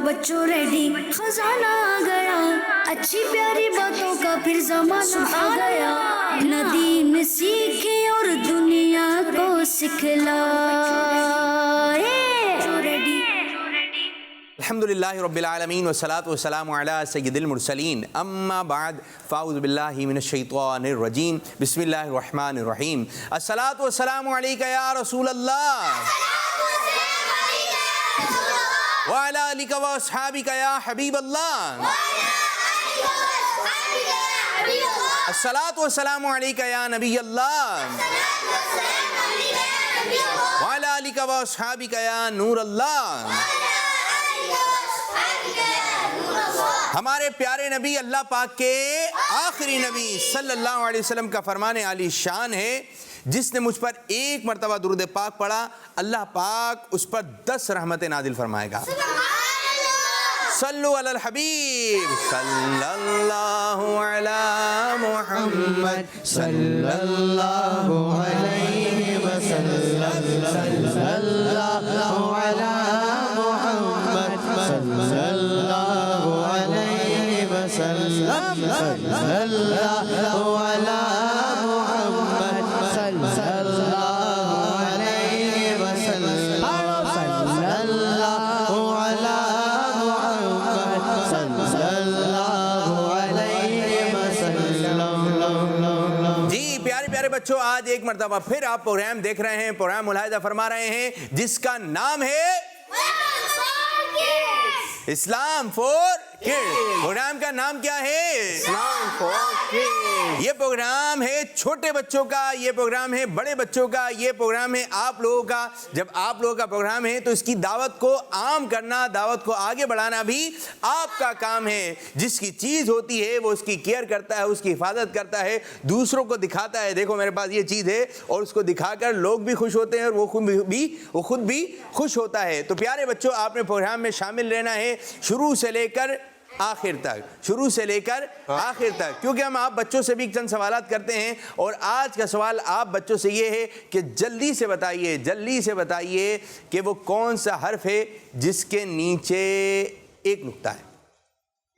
بچوں ریڈی، خزانہ آ گیا، اچھی پیاری باتوں کا پھر زمانہ آ گیا، ندی میں سیکھے اور دنیا کو سکھلائے۔ الحمدللہ رب العالمین والصلاة والسلام علی سید المرسلین، اما بعد فاعوذ باللہ من الشیطان الرجیم، بسم اللہ الرحمن الرحیم۔ الصلاة والسلام علیک یا رسول اللہ وعلی آلک واصحابک یا حبیب اللہ، الصلاة والسلام علیک یا نبی اللہ وعلی آلک واصحابک یا نور اللہ۔ ہمارے پیارے نبی اللہ پاک کے آخری نبی صلی اللہ علیہ وسلم کا فرمان عالی شان ہے، جس نے مجھ پر ایک مرتبہ درود پاک پڑھا اللہ پاک اس پر 10 رحمتیں نازل فرمائے گا۔ صلو علی الحبیب صلی اللہ علی محمد صلی اللہ علیہ وسلم، صلی اللہ علی محمد صلی اللہ علیہ وسلم، صلی اللہ علی محمد صلی اللہ علیہ وسلم، صلی اللہ علی محمد صلی اللہ علیہ وسلم۔ جی پیارے پیارے بچوں، آج ایک مرتبہ پھر آپ پروگرام دیکھ رہے ہیں، پروگرام ملاحظہ فرما رہے ہیں جس کا نام ہے اسلام فور کڈز۔ پروگرام کا نام کیا ہے؟ اسلام فور کڈز۔ یہ پروگرام ہے چھوٹے بچوں کا، یہ پروگرام ہے بڑے بچوں کا، یہ پروگرام ہے آپ لوگوں کا۔ جب آپ لوگوں کا پروگرام ہے تو اس کی دعوت کو عام کرنا، دعوت کو آگے بڑھانا بھی آپ کا کام ہے۔ جس کی چیز ہوتی ہے وہ اس کی کیئر کرتا ہے، اس کی حفاظت کرتا ہے، دوسروں کو دکھاتا ہے دیکھو میرے پاس یہ چیز ہے، اور اس کو دکھا کر لوگ بھی خوش ہوتے ہیں اور وہ خود بھی خوش ہوتا ہے۔ تو پیارے بچوں، آپ نے پروگرام میں شامل رہنا ہے شروع سے لے کر آخر تک، شروع سے لے کر آخر تک، کیونکہ ہم آپ بچوں سے بھی چند سوالات کرتے ہیں، اور آج کا سوال آپ بچوں سے یہ ہے کہ جلدی سے بتائیے کہ وہ کون سا حرف ہے جس کے نیچے ایک نقطہ ہے۔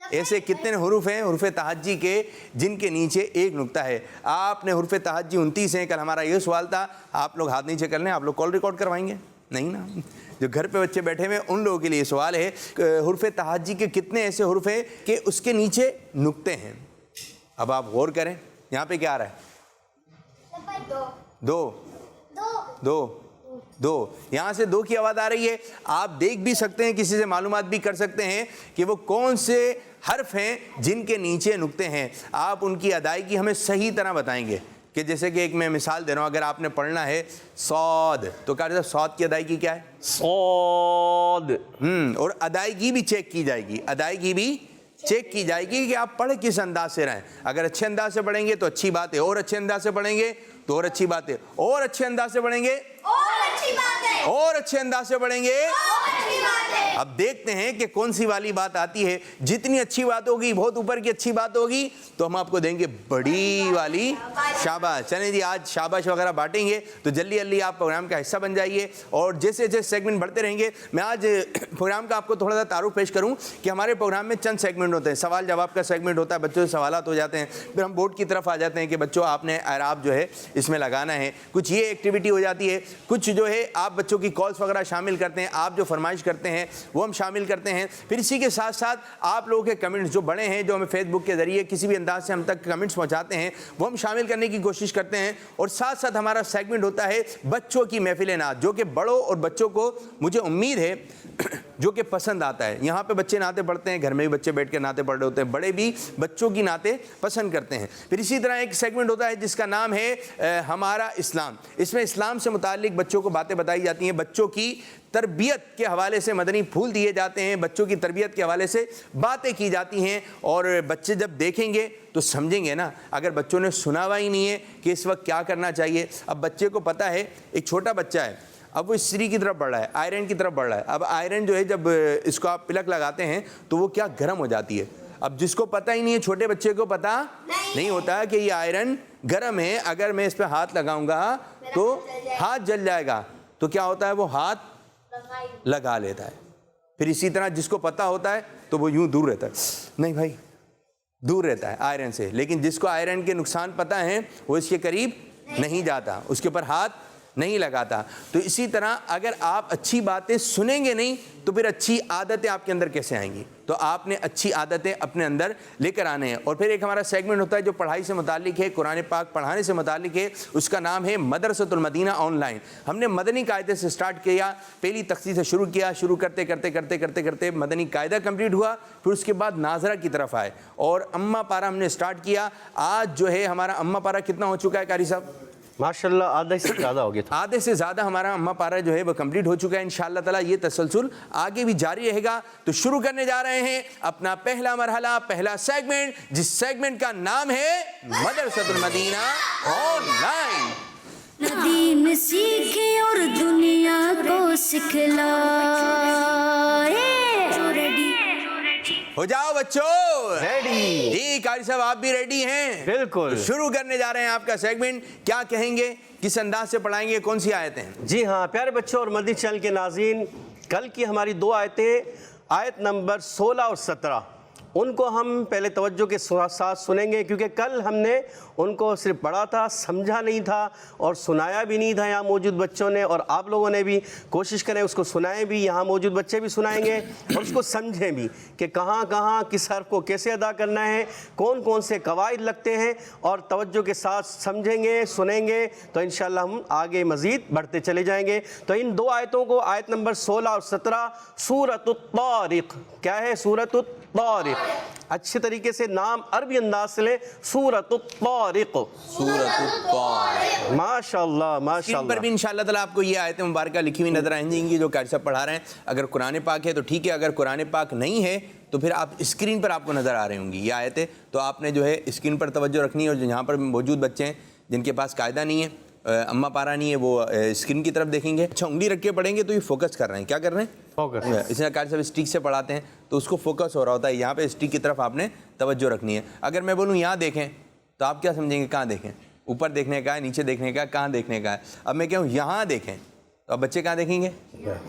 ایسے کتنے حروف ہیں حروف تہجی کے جن کے نیچے ایک نقطہ ہے؟ آپ نے حروف تہجی 29 ہیں، کل ہمارا یہ سوال تھا، آپ لوگ ہاتھ نیچے کر لیں، آپ لوگ کال ریکارڈ کروائیں گے نہیں نا؟ جو گھر پہ بچے بیٹھے ہوئے ان لوگوں کے لیے سوال ہے، حروف تہجی کے کتنے ایسے حروف ہیں کہ اس کے نیچے نقطے ہیں؟ اب آپ غور کریں، یہاں پہ کیا آ رہا ہے؟ دو، یہاں سے 2 کی آواز آ رہی ہے۔ آپ دیکھ بھی سکتے ہیں، کسی سے معلومات بھی کر سکتے ہیں کہ وہ کون سے حرف ہیں جن کے نیچے نقطے ہیں۔ آپ ان کی ادائیگی ہمیں صحیح طرح بتائیں گے کہ جیسے کہ ایک میں مثال دے رہا ہوں، اگر آپ نے پڑھنا ہے صاد تو قاری صاحب صاد کی ادائیگی کیا ہے؟ صاد۔ اور ادائیگی بھی چیک کی جائے گی کہ آپ پڑھ کس انداز سے رہیں۔ اگر اچھے انداز سے پڑھیں گے تو اچھی بات ہے، اور اچھے انداز سے پڑھیں گے تو اور اچھی بات ہے، اور اچھے انداز سے پڑھیں گے اور اچھے انداز سے پڑھیں گے۔ اب دیکھتے ہیں کہ کون سی والی بات آتی ہے۔ جتنی اچھی بات ہوگی، بہت اوپر کی اچھی بات ہوگی، تو ہم آپ کو دیں گے بڑی والی شاباش۔ چلیں جی، آج شاباش وغیرہ بانٹیں گے، تو جلدی آپ پروگرام کا حصہ بن جائیے، اور جیسے سیگمنٹ بڑھتے رہیں گے۔ میں آج پروگرام کا آپ کو تھوڑا سا تعارف پیش کروں کہ ہمارے پروگرام میں چند سیگمنٹ ہوتے ہیں۔ سوال جواب کا سیگمنٹ ہوتا ہے، بچوں سے سوالات ہو جاتے ہیں، پھر ہم بورڈ کی طرف آ جاتے ہیں کہ بچوں آپ نے اعراب جو ہے اس میں لگانا ہے، کچھ یہ ایکٹیویٹی ہو جاتی ہے، کچھ جو ہے آپ بچوں کی کالس وغیرہ شامل کرتے ہیں، آپ جو فرمائش کرتے ہیں وہ ہم شامل کرتے ہیں۔ پھر اسی کے ساتھ ساتھ آپ لوگوں کے کمنٹس جو بڑے ہیں، جو ہمیں فیس بک کے ذریعے کسی بھی انداز سے ہم تک کمنٹس پہنچاتے ہیں، وہ ہم شامل کرنے کی کوشش کرتے ہیں۔ اور ساتھ ساتھ ہمارا سیگمنٹ ہوتا ہے بچوں کی محفل نعت، جو کہ بڑوں اور بچوں کو مجھے امید ہے جو کہ پسند آتا ہے۔ یہاں پہ بچے نعتیں پڑھتے ہیں، گھر میں بھی بچے بیٹھ کے نعتیں پڑھ رہے ہوتے ہیں، بڑے بھی بچوں کی نعتیں پسند کرتے ہیں۔ پھر اسی طرح ایک سیگمنٹ ہوتا ہے جس کا نام ہے ہمارا اسلام۔ اس میں اسلام سے متعلق بچوں کو باتیں بتائی جاتی ہیں، بچوں کی تربیت کے حوالے سے مدنی پھول دیے جاتے ہیں، بچوں کی تربیت کے حوالے سے باتیں کی جاتی ہیں، اور بچے جب دیکھیں گے تو سمجھیں گے نا۔ اگر بچوں نے سنا ہوا ہی نہیں ہے کہ اس وقت کیا کرنا چاہیے، اب بچے کو پتہ ہے، ایک چھوٹا بچہ ہے، اب وہ استری کی طرف بڑھ رہا ہے، آئرن کی طرف بڑھ رہا ہے۔ اب آئرن جو ہے جب اس کو آپ پلک لگاتے ہیں تو وہ کیا گرم ہو جاتی ہے۔ اب جس کو پتہ ہی نہیں ہے، چھوٹے بچے کو پتہ نہیں ہوتا کہ یہ آئرن گرم ہے، اگر میں اس پہ ہاتھ لگاؤں گا تو ہاتھ جل جائے گا، تو کیا ہوتا ہے وہ ہاتھ لگا لیتا ہے۔ پھر اسی طرح جس کو پتہ ہوتا ہے تو وہ یوں دور رہتا ہے، نہیں بھائی دور رہتا ہے آئرن سے، لیکن جس کو آئرن کے نقصان پتہ ہیں وہ اس کے قریب نہیں جاتا، اس کے اوپر ہاتھ نہیں لگاتا۔ تو اسی طرح اگر آپ اچھی باتیں سنیں گے نہیں تو پھر اچھی عادتیں آپ کے اندر کیسے آئیں گی؟ تو آپ نے اچھی عادتیں اپنے اندر لے کر آنے ہیں۔ اور پھر ایک ہمارا سیگمنٹ ہوتا ہے جو پڑھائی سے متعلق ہے، قرآن پاک پڑھانے سے متعلق ہے، اس کا نام ہے مدرسۃ المدینہ آن لائن۔ ہم نے مدنی قاعدے سے سٹارٹ کیا، پہلی تخصیص سے شروع کیا، شروع کرتے مدنی قاعدہ کمپلیٹ ہوا، پھر اس کے بعد ناظرہ کی طرف آئے اور اما پارہ ہم نے سٹارٹ کیا۔ آج جو ہے ہمارا اما پارہ کتنا ہو چکا ہے قاری صاحب؟ ماشاءاللہ آدھے سے زیادہ ہو گیا تھا، آدھے سے زیادہ ہمارا اما پارہ جو ہے وہ کمپلیٹ ہو چکا ہے۔ انشاءاللہ تعالیٰ یہ تسلسل آگے بھی جاری رہے گا۔ تو شروع کرنے جا رہے ہیں اپنا پہلا مرحلہ، پہلا سیگمنٹ، جس سیگمنٹ کا نام ہے مدرسۃ المدینہ آن لائن۔ دین سیکھے اور دنیا کو سکھلائے۔ ہو جاؤ بچوں ریڈی؟ جی قاری صاحب آپ بھی ریڈی ہیں؟ بالکل۔ شروع کرنے جا رہے ہیں آپ کا سیگمنٹ۔ کیا کہیں گے، کس انداز سے پڑھائیں گے، کون سی آیتیں؟ جی ہاں پیارے بچوں اور مدنی چینل کے ناظرین، کل کی ہماری دو آیتیں، آیت نمبر 16 اور 17، ان کو ہم پہلے توجہ کے ساتھ سنیں گے، کیونکہ کل ہم نے ان کو صرف پڑھا تھا، سمجھا نہیں تھا اور سنایا بھی نہیں تھا یہاں موجود بچوں نے، اور آپ لوگوں نے بھی کوشش کریں اس کو سنائیں بھی، یہاں موجود بچے بھی سنائیں گے اور اس کو سمجھیں بھی کہ کہاں کہاں کس حرف کو کیسے ادا کرنا ہے، کون کون سے قواعد لگتے ہیں، اور توجہ کے ساتھ سمجھیں گے، سنیں گے تو انشاءاللہ ہم آگے مزید بڑھتے چلے جائیں گے۔ تو ان دو آیتوں کو، آیت نمبر 16 اور 17، سورۃ الطارق، کیا ہے؟ سورۃ الطارق، اچھے طریقے سے نام عربی انداز سے لیں، سورۃ الطارق، سورۃ الطارق۔ ماشاءاللہ اسکرین ماشاءاللہ۔ پر بھی انشاءاللہ تعالیٰ آپ کو یہ آیتیں مبارکہ لکھی ہوئی نظر آئیں گی جو قاری صاحب پڑھا رہے ہیں۔ اگر قرآن پاک ہے تو ٹھیک ہے، اگر قرآن پاک نہیں ہے تو پھر آپ اسکرین پر آپ کو نظر آ رہی ہوں گی یہ آیتیں، تو آپ نے جو ہے اسکرین پر توجہ رکھنی ہے، اور جہاں پر موجود بچے ہیں جن کے پاس قاعدہ نہیں ہے، اما پارہ نہیں ہے، وہ اسکرین کی طرف دیکھیں گے۔ اچھا انگلی رکھ کے پڑھیں گے تو یہ فوکس کر رہے ہیں، کیا کر رہے ہیں؟ فوکس۔ اس طرح قاری صاحب اسٹک سے پڑھاتے ہیں تو اس کو فوکس ہو رہا ہوتا ہے، یہاں پہ اسٹک کی طرف آپ نے توجہ رکھنی ہے۔ اگر میں بولوں یہاں دیکھیں تو آپ کیا سمجھیں گے؟ کہاں دیکھیں؟ اوپر دیکھنے کا ہے، نیچے دیکھنے کا ہے، کہاں دیکھنے کا ہے؟ اب میں کہوں یہاں دیکھیں تو اب بچے کہاں دیکھیں گے؟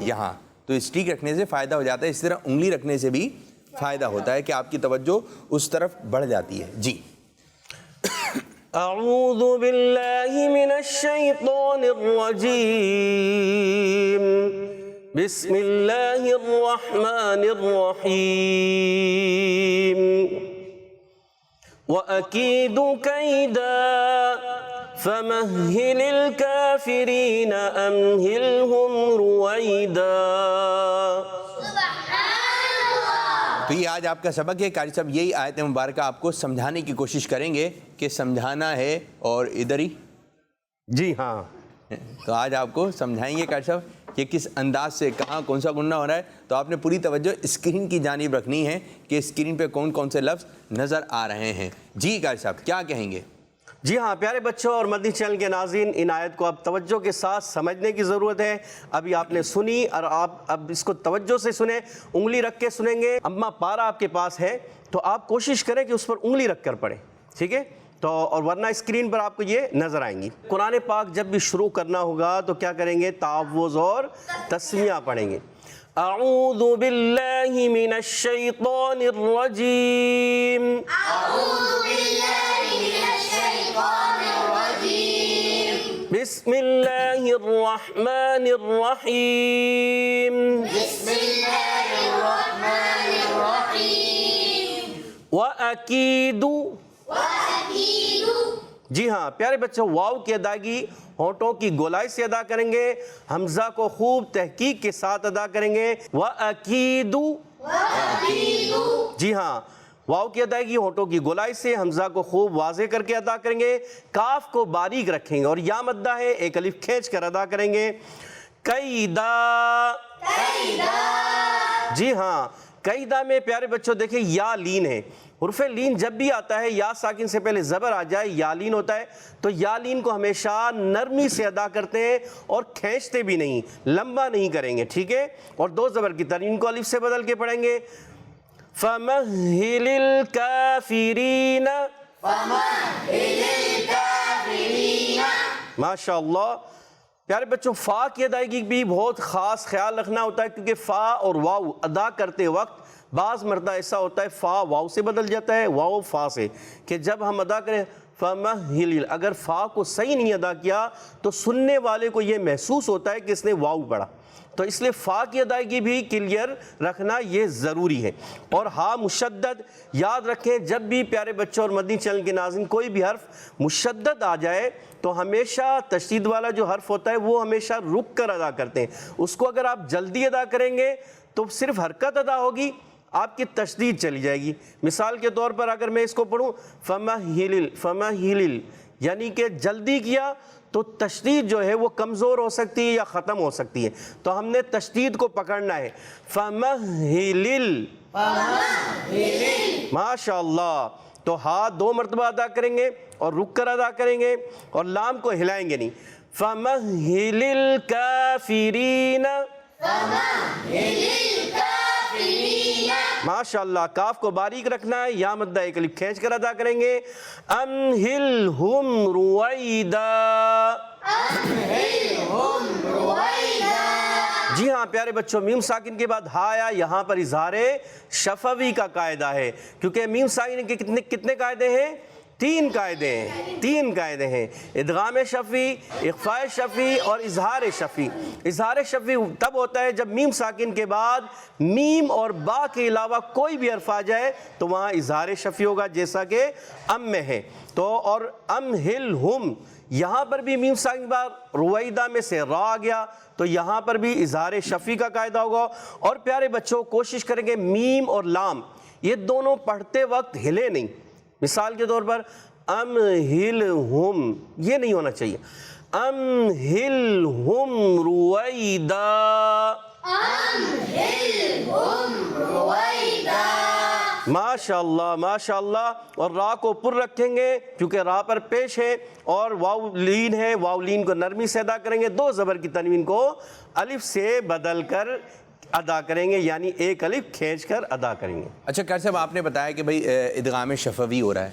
یہاں۔ تو اسٹک رکھنے سے فائدہ ہو جاتا ہے، اس طرح انگلی رکھنے سے بھی فائدہ ہوتا ہے کہ آپ کی توجہ اس طرف بڑھ جاتی ہے۔ جی اعوذ باللہ من الشیطان الرجیم، بسم اللہ الرحمن الرحیم، وَأَكِيدُ كَيْدًا فَمَهِّلِ الْكَافِرِينَ أَمْهِلْهُمْ رُوَيْدًا۔ تو یہ آج آپ کا سبق ہے۔ قاری صاحب یہی آیت مبارکہ آپ کو سمجھانے کی کوشش کریں گے کہ سمجھانا ہے، اور ادھر ہی جی ہاں، تو آج آپ کو سمجھائیں گے قاری صاحب کہ کس انداز سے کہاں کون سا گننا ہو رہا ہے۔ تو آپ نے پوری توجہ اسکرین کی جانب رکھنی ہے کہ اسکرین پہ کون کون سے لفظ نظر آ رہے ہیں۔ جی قاری صاحب کیا کہیں گے؟ جی ہاں پیارے بچوں اور مدنی چینل کے ناظرین، ان آیت کو اب توجہ کے ساتھ سمجھنے کی ضرورت ہے۔ ابھی آپ نے سنی اور آپ اب اس کو توجہ سے سنیں، انگلی رکھ کے سنیں گے۔ اما پارہ آپ کے پاس ہے تو آپ کوشش کریں کہ اس پر انگلی رکھ کر پڑھیں، ٹھیک ہے؟ تو اور ورنہ اسکرین پر آپ کو یہ نظر آئیں گی۔ قرآن پاک جب بھی شروع کرنا ہوگا تو کیا کریں گے؟ تعوذ اور تسمیہ پڑھیں گے۔ اعوذ باللہ من الشیطان الرجیم، بسم اللہ الرحمن الرحیم، وَأَكِيدُ۔ جی ہاں پیارے بچوں، واو کی ادائیگی ہونٹوں کی گولائی سے ادا کریں گے، حمزہ کو خوب تحقیق کے ساتھ ادا کریں گے۔ وَأَكِيدُ۔ جی ہاں واو کی ادائیگی ہونٹوں کی گولائی سے، حمزہ کو خوب واضح کر کے ادا کریں گے، کاف کو باریک رکھیں گے اور یا مدہ ہے، ایک الف کھینچ کر ادا کریں گے۔ قیدا۔ جی ہاں قیدا میں پیارے بچوں دیکھیں یا لین ہے، حرف لین جب بھی آتا ہے یا ساکن سے پہلے زبر آ جائے یا لین ہوتا ہے، تو یا لین کو ہمیشہ نرمی سے ادا کرتے ہیں اور کھینچتے بھی نہیں، لمبا نہیں کریں گے، ٹھیک ہے؟ اور دو زبر کی ترین کو الف سے بدل کے پڑھیں گے۔ فَمَهِّلِ الْكَافِرِينَ۔ ماشاءاللہ پیارے بچوں فا کی ادائیگی بھی بہت خاص خیال رکھنا ہوتا ہے، کیونکہ فا اور واو ادا کرتے وقت بعض مرتبہ ایسا ہوتا ہے فا واو سے بدل جاتا ہے، واو فا سے، کہ جب ہم ادا کریں فَمَهِّلِ، اگر فا کو صحیح نہیں ادا کیا تو سننے والے کو یہ محسوس ہوتا ہے کہ اس نے واو پڑھا، تو اس لیے فا کی ادائیگی بھی کلیئر رکھنا یہ ضروری ہے۔ اور ہا مشدد یاد رکھیں، جب بھی پیارے بچوں اور مدنی چینل کے ناظرین کوئی بھی حرف مشدد آ جائے تو ہمیشہ تشدید والا جو حرف ہوتا ہے وہ ہمیشہ رک کر ادا کرتے ہیں، اس کو اگر آپ جلدی ادا کریں گے تو صرف حرکت ادا ہوگی، آپ کی تشدید چلی جائے گی۔ مثال کے طور پر اگر میں اس کو پڑھوں فَمَهِّلِ، یعنی کہ جلدی کیا تو تشدید جو ہے وہ کمزور ہو سکتی ہے یا ختم ہو سکتی ہے، تو ہم نے تشدید کو پکڑنا ہے۔ فَمَهِّلِ، ماشاءاللہ، تو ہا 2 مرتبہ ادا کریں گے اور رک کر ادا کریں گے اور لام کو ہلائیں گے نہیں۔ فَمَهِّلِ الْكَافِرِينَ، ماشاءاللہ، کاف کو باریک رکھنا ہے، یا مدہ ایک الف کھینچ کر ادا کریں گے۔ امہلہم رویدا، جی ہاں پیارے بچوں، میم ساکن کے بعد ہا آیا، یہاں پر اظہار شفوی کا قاعدہ ہے، کیونکہ میم ساکن کے کتنے قاعدے ہیں؟ 3 قاعدے ہیں، ادغام شفوی، اخفاء شفوی اور اظہار شفوی۔ اظہار شفوی تب ہوتا ہے جب میم ساکن کے بعد میم اور با کے علاوہ کوئی بھی حرف آ جائے تو وہاں اظہار شفوی ہوگا، جیسا کہ ام میں ہے۔ تو اور امہلہم، یہاں پر بھی میم ساکن کے بعد رویدہ میں سے را آ گیا تو یہاں پر بھی اظہار شفوی کا قاعدہ ہوگا۔ اور پیارے بچوں کوشش کریں گے میم اور لام یہ دونوں پڑھتے وقت ہلے نہیں۔ مثال کے طور پر امہلہم، یہ نہیں ہونا چاہیے، امہلہم رویدا، ماشاءاللہ ماشاءاللہ۔ اور را کو پر رکھیں گے کیونکہ را پر پیش ہے، اور واو لین ہے، واو لین کو نرمی سے ادا کریں گے، 2 زبر کی تنوین کو الف سے بدل کر ادا کریں گے، یعنی ایک الف کھینچ کر ادا کریں گے۔ اچھا قاری صاحب، آپ نے بتایا کہ بھئی ادغام شفوی ہو رہا ہے،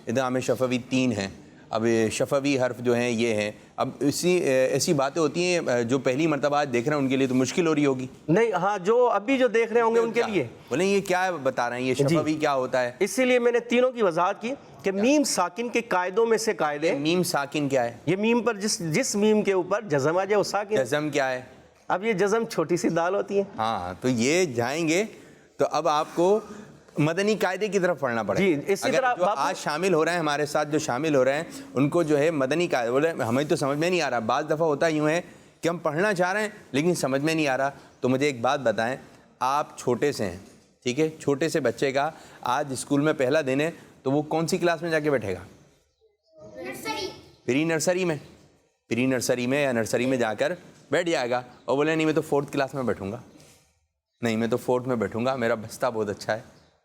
ادغام شفوی 3 ہیں، اب شفوی حرف جو ہیں یہ ہیں، اب ایسی باتیں ہوتی ہیں جو پہلی مرتبہ آج دیکھ رہے ہیں ان کے لیے تو مشکل ہو رہی ہوگی؟ نہیں، ہاں، جو ابھی جو دیکھ رہے ہوں گے ان کے لیے بولیں یہ کیا بتا رہے ہیں، یہ شفوی کیا ہوتا ہے؟ اسی لیے میں نے تینوں کی وضاحت کی کہ میم ساکن کے قاعدوں میں سے قاعدے، میم ساکن کیا ہے؟ یہ میم پر جس میم کے اوپر جزم آ جائے وہ ساکن۔ جزم کیا ہے؟ اب یہ جزم چھوٹی سی دال ہوتی ہے۔ ہاں، تو یہ جائیں گے تو اب آپ کو مدنی قاعدے کی طرف پڑھنا پڑے جی، اسی طرح جو آج شامل ہو رہے ہیں ہمارے ساتھ، جو شامل ہو رہے ہیں ان کو جو ہے مدنی قاعدے، بولے ہمیں تو سمجھ میں نہیں آ رہا، بعض دفعہ ہوتا یوں ہے کہ ہم پڑھنا چاہ رہے ہیں لیکن سمجھ میں نہیں آ رہا، تو مجھے ایک بات بتائیں، آپ چھوٹے سے ہیں، ٹھیک ہے، چھوٹے سے بچے کا آج اسکول میں پہلا دن ہے تو وہ کون سی کلاس میں جا کے بیٹھے گا؟ پری نرسری میں یا نرسری میں جا کر بیٹھ جائے گا اور بولے نہیں میں تو 4th کلاس میں بیٹھوں گا، نہیں میں تو 4th میں بیٹھوں گا، میرا بستہ بہت اچھا ہے،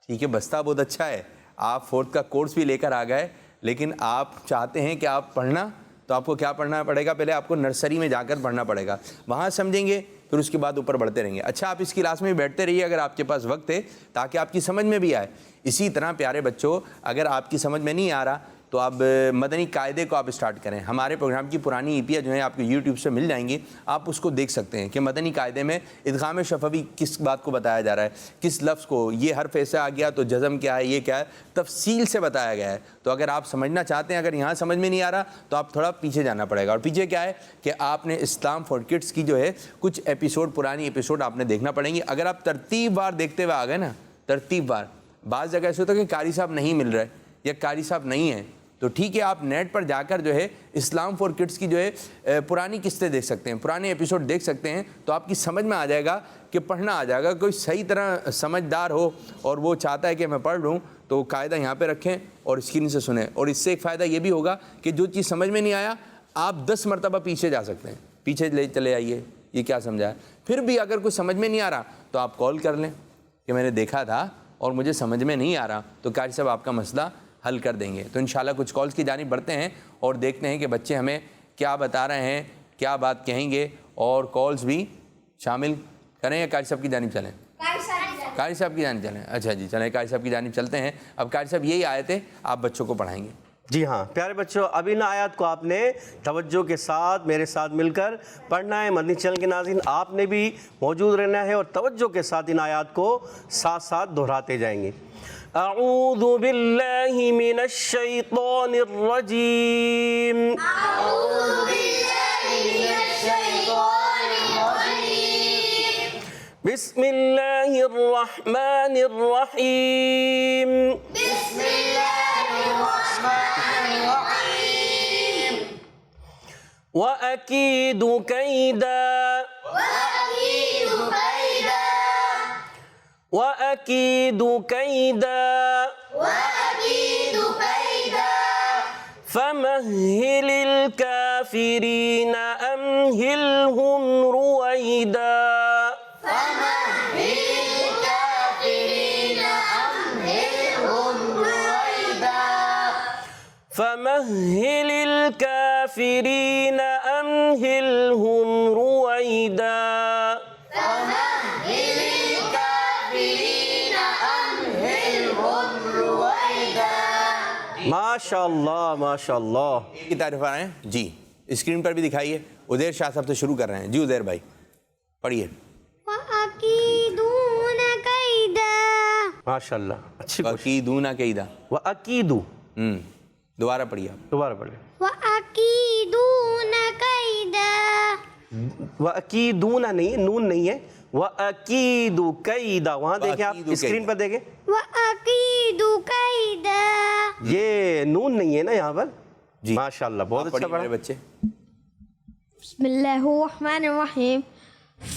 ٹھیک ہے، بستہ بہت اچھا ہے، آپ 4th کا کورس بھی لے کر آ گئے، لیکن آپ چاہتے ہیں کہ آپ پڑھنا، تو آپ کو کیا پڑھنا پڑے گا؟ پہلے آپ کو نرسری میں جا کر پڑھنا پڑے گا، وہاں سمجھیں گے پھر اس کے بعد اوپر بڑھتے رہیں گے۔ اچھا، آپ اس کلاس میں بیٹھتے رہیے اگر آپ کے پاس وقت ہے تاکہ آپ کی سمجھ میں بھی آئے۔ اسی طرح پیارے بچوں، اگر آپ کی سمجھ میں نہیں آ رہا تو آپ مدنی قاعدے کو آپ اسٹارٹ کریں۔ ہمارے پروگرام کی پرانی ایپیاں جو ہیں آپ کو یوٹیوب سے مل جائیں گی، آپ اس کو دیکھ سکتے ہیں کہ مدنی قاعدے میں ادغام شفوی کس بات کو بتایا جا رہا ہے، کس لفظ کو، یہ حرف ایسا آ گیا تو جزم کیا ہے، یہ کیا ہے، تفصیل سے بتایا گیا ہے۔ تو اگر آپ سمجھنا چاہتے ہیں، اگر یہاں سمجھ میں نہیں آ رہا تو آپ تھوڑا پیچھے جانا پڑے گا، اور پیچھے کیا ہے کہ آپ نے اسلام فار کڈس کی جو ہے کچھ ایپیسوڈ، پرانی ایپیسوڈ آپ نے دیکھنا پڑیں گی۔ اگر آپ ترتیب وار دیکھتے ہوئے آ گئے نا، ترتیب وار، بعض جگہ ایسے ہوتا ہے کہ قاری صاحب نہیں مل رہے یا قاری صاحب نہیں ہیں، تو ٹھیک ہے، آپ نیٹ پر جا کر جو ہے اسلام فار کڈس کی جو ہے پرانی قسطیں دیکھ سکتے ہیں، پرانے ایپیسوڈ دیکھ سکتے ہیں، تو آپ کی سمجھ میں آ جائے گا کہ پڑھنا آ جائے گا۔ کوئی صحیح طرح سمجھدار ہو اور وہ چاہتا ہے کہ میں پڑھ لوں تو قاعدہ یہاں پہ رکھیں اور اسکرین سے سنیں، اور اس سے ایک فائدہ یہ بھی ہوگا کہ جو چیز سمجھ میں نہیں آیا آپ 10 مرتبہ پیچھے جا سکتے ہیں، پیچھے لے چلے آئیے، یہ کیا سمجھا ہے، پھر بھی اگر کوئی سمجھ میں نہیں آ رہا تو آپ کال کر لیں کہ میں نے دیکھا تھا اور مجھے سمجھ میں نہیں آ رہا، تو قاری صاحب آپ کا مسئلہ حل کر دیں گے۔ تو انشاءاللہ کچھ کالز کی جانب بڑھتے ہیں اور دیکھتے ہیں کہ بچے ہمیں کیا بتا رہے ہیں، کیا بات کہیں گے، اور کالز بھی شامل کریں یا قاری صاحب کی جانب چلیں؟ قاری صاحب کی جانب چلیں۔ اچھا جی، چلیں قاری صاحب کی جانب چلتے ہیں۔ اب قاری صاحب یہی آیتیں آپ بچوں کو پڑھائیں گے۔ جی ہاں پیارے بچوں، اب ان آیات کو آپ نے توجہ کے ساتھ میرے ساتھ مل کر پڑھنا ہے۔ مدنی چینل کے ناظرین آپ نے بھی موجود رہنا ہے اور توجہ کے ساتھ ان آیات کو ساتھ ساتھ دہراتے جائیں گے۔ اعوذ باللہ من الشیطان الرجیم، بسم اللہ الرحمن الرحیم، وَأَكِيدُ كَيْدًا وَأَكِيدُ كَيْدًا فَمَهِّلِ الْكَافِرِينَ أَمْهِلْهُمْ رُوَيْدًا فَمَهِّلِ الْكَافِرِينَ أَمْهِلْهُمْ رُوَيْدًا۔ ماشاء اللہ ماشاء اللہ کی تعریف آ رہے ہیں جی، اسکرین پر بھی دکھائیے۔ عزیر شاہ صاحب سے شروع کر رہے ہیں جی، عزیر بھائی پڑھیے۔ وَأَكِيدُونَ كَيْدًا، ماشاء اللہ، اچھی کوشش۔ وَأَكِيدُونَ كَيْدًا، وَأَكِيدُ، دوبارہ پڑھیے آپ۔ دوبارہ پڑھ لیں۔ وَأَكِيدُونَ كَيْدًا، وَأَكِيدُونَ نہیں ہے، نون نہیں ہے، وَأَكِيدُ كَيْدًا، وہاں دیکھیں آپ وَأَكِيدُ اسکرین پر دیکھیں، وَأَكِيدُ كَيْدًا، یہ نون نہیں ہے نا یہاں پر جی ماشاء اللہ، بہت اچھا پڑھیے پڑھا۔ میرے بچے۔ بسم اللہ الرحمن الرحیم،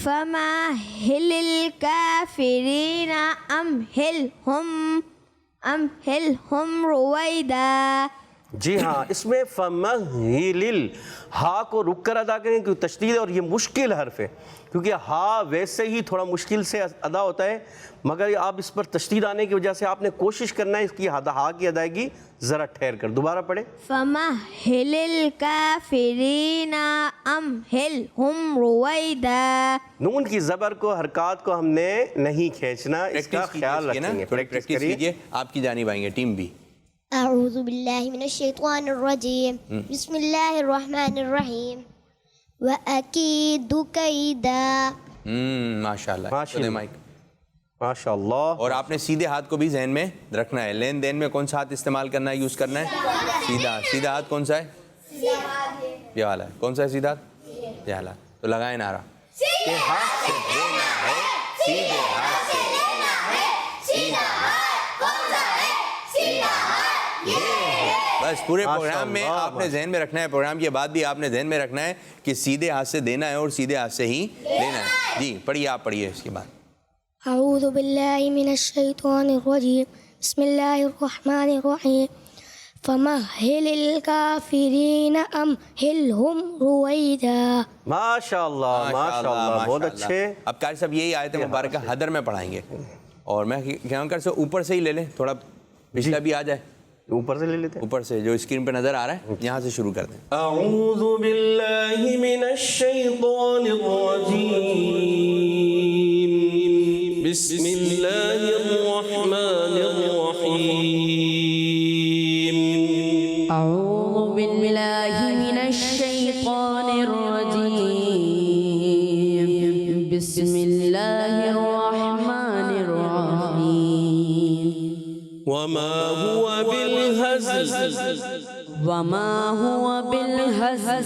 فَمَهِّلِ الْكَافِرِينَ أَمْهِلْهُمْ رُوَيْدًا۔ جی ہاں، اس میں فَمَهِّلِ ہا کو رک کر ادا کریں کیونکہ تشدید ہے اور یہ مشکل حرف ہے، کیونکہ ہا ویسے ہی تھوڑا مشکل سے ادا ہوتا ہے، مگر آپ اس پر تشدید آنے کی وجہ سے آپ نے کوشش کرنا ہے اس کی ہا کی ادائیگی ذرا ٹھہر کر۔ دوبارہ پڑھیں۔ فَمَهِّلِ الْكَافِرِينَ أَمْهِلْهُمْ رُوَيْدًا۔ نون کی زبر کو حرکات کو ہم نے نہیں کھینچنا، اس کا خیال رکھیں گے، پریکٹس کریے۔ کیجئے، آپ کی جانب آئیں گے ٹیم بھی۔ اعوذ باللہ من الشیطان الرجیم، بسم اللہ الرحمن الرحیم، وَأَكِيدُ كَيْدًا۔ ماشاء اللہ، ماشاء اللہ۔ مائک۔ ماشاء اللہ۔ اور آپ نے سیدھے ہاتھ کو بھی ذہن میں رکھنا ہے، لین دین میں کون سا ہاتھ استعمال کرنا ہے، یوز کرنا ہے؟ سیدھا۔ سیدھا ہاتھ کون سا ہے؟ یہ والا ہے۔ کون سا ہے سیدھا ہاتھ؟ یہ والا۔ تو لگائیں نعرہ، سیدھے ہاتھ سے دینا ہے، سیدھے ہاتھ سے لینا ہے، سیدھا ہاتھ کون سا ہے؟ سیدھا ہاتھ یہ ہے۔ بس پورے پروگرام میں آپ نے ذہن میں رکھنا ہے، پروگرام کے بعد بھی آپ نے ذہن میں رکھنا ہے کہ سیدھے ہاتھ سے دینا ہے اور سیدھے ہاتھ سے ہی لینا ہے۔ جی پڑھیے، آپ پڑھیے اس کے بعد۔ اعوذ باللہ من الشیطان الرجیم، بسم اللہ الرحمن الرحیم، فَمَهِّلِ الْكَافِرِينَ أَمْهِلْهُمْ رُوَيْدًا۔ ماشاء اللہ ماشاء اللہ، بہت اچھے۔ اب قاری صاحب یہی آیت مبارکہ حدر میں پڑھائیں گے، اور میں کہوں کر سے اوپر سے ہی لے لیں، تھوڑا پچھلا بھی آ جائے، اوپر سے لے لیتے ہیں۔ اوپر سے جو اسکرین پہ نظر آ رہا ہے یہاں سے شروع کر دیں۔ اعوذ باللہ من الشیطان الرجیم، بسم اللہ الرحمن الرحیم، أعوذ بالله من الشيطان الرجيم، بسم الله الرحمن الرحيم، وما هو بالهزل وما هو بالهزل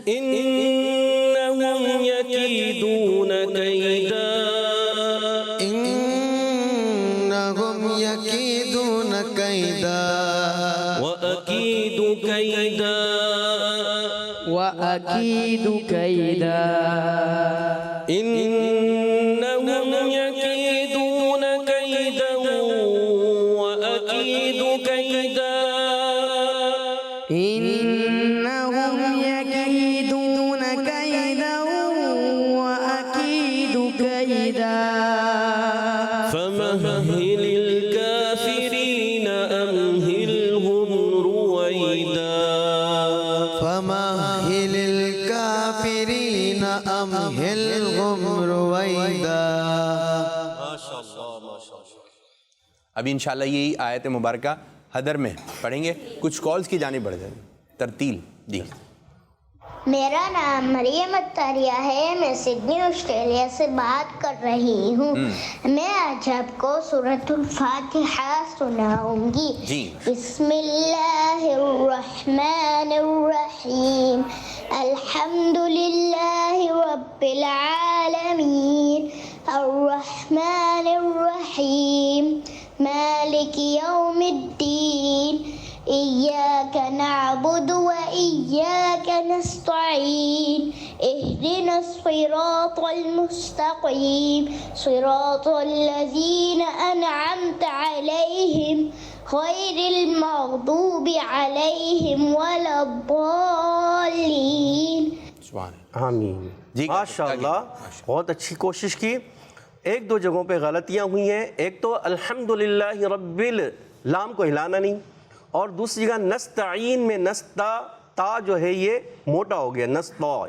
إنهم يكيدون كيدا إنهم يكيدون كيدا وأكيد كيدا وأكيد كيدا إنهم يكيدون كيدا وأكيد كيدا إنهم يكيدون كيدا وأكيد كيدا فمهل الكافرين أمهلهم رويدا فمهل الكافرين أمهلهم رويدا۔ ابھی انشاءاللہ یہی آیت مبارکہ حدر میں پڑھیں گے. کچھ کالز کی جانب بڑھ جائیں. ترتیل جی. میرا نام مریم اتاریہ ہے. میں سڈنی آسٹریلیا سے بات کر رہی ہوں. میں آج آپ کو سورۃ الفاتحہ سناؤں گی. جی. بسم اللہ الرحمن الرحیم. الحمد للہ رب العالمین الرحمن الرحیم مالک یوم الدین إياك نعبد وإياك نستعين اهدنا الصراط المستقيم صراط الذين أنعمت عليهم غير المغضوب عليهم ولا الضالين. سبحان آمین. جی ماشاء اللہ بہت اچھی کوشش کی. ایک دو جگہوں پہ غلطیاں ہوئی ہیں. ایک تو الحمدللہ رب لام کو ہلانا نہیں, اور دوسری جگہ نستعین میں نستا تا جو ہے یہ موٹا ہو گیا, نستا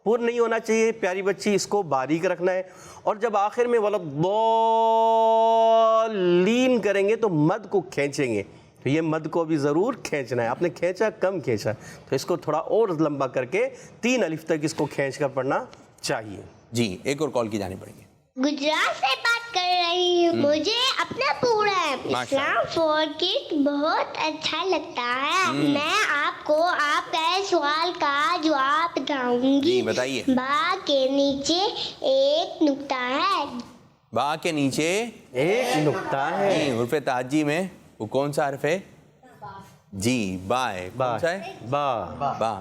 پر نہیں ہونا چاہیے. پیاری بچی اس کو باریک رکھنا ہے. اور جب آخر میں ولضالین کریں گے تو مد کو کھینچیں گے, تو یہ مد کو بھی ضرور کھینچنا ہے. آپ نے کھینچا کم کھینچا, تو اس کو تھوڑا اور لمبا کر کے 3 الف تک اس کو کھینچ کر پڑھنا چاہیے. جی. ایک اور کال کی جانب پڑھیں گے. گجرات سے بات کر رہی ہوں. مجھے اپنا پورا اسلام فور کٹ بہت اچھا لگتا ہے. میں آپ کو آپ کا سوال کا جواب بتاؤں گی. جی بتائیے. با کے نیچے ایک نقطہ ہے. با کے نیچے ایک نقطہ ہے. حرف تہجی میں وہ کون سا حرف ہے؟ جی با ہے. کون سا ہے؟ با. با.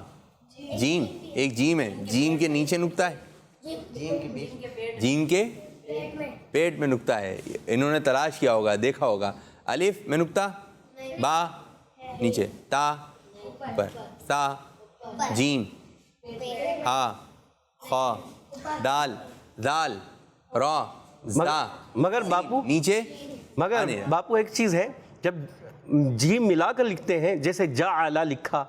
جیم. ایک جیم ہے. جیم کے نیچے نقطہ ہے. جیم کے پیٹ میں نقطہ ہے. انہوں نے تلاش کیا ہوگا, دیکھا ہوگا. الف میں نقطہ, با نیچے, تا اوپر, تا جیم ہا خا دال ذال را زا مگر باپو نیچے. مگر باپو ایک چیز ہے, جب جیم ملا کر لکھتے ہیں جیسے جعل لکھا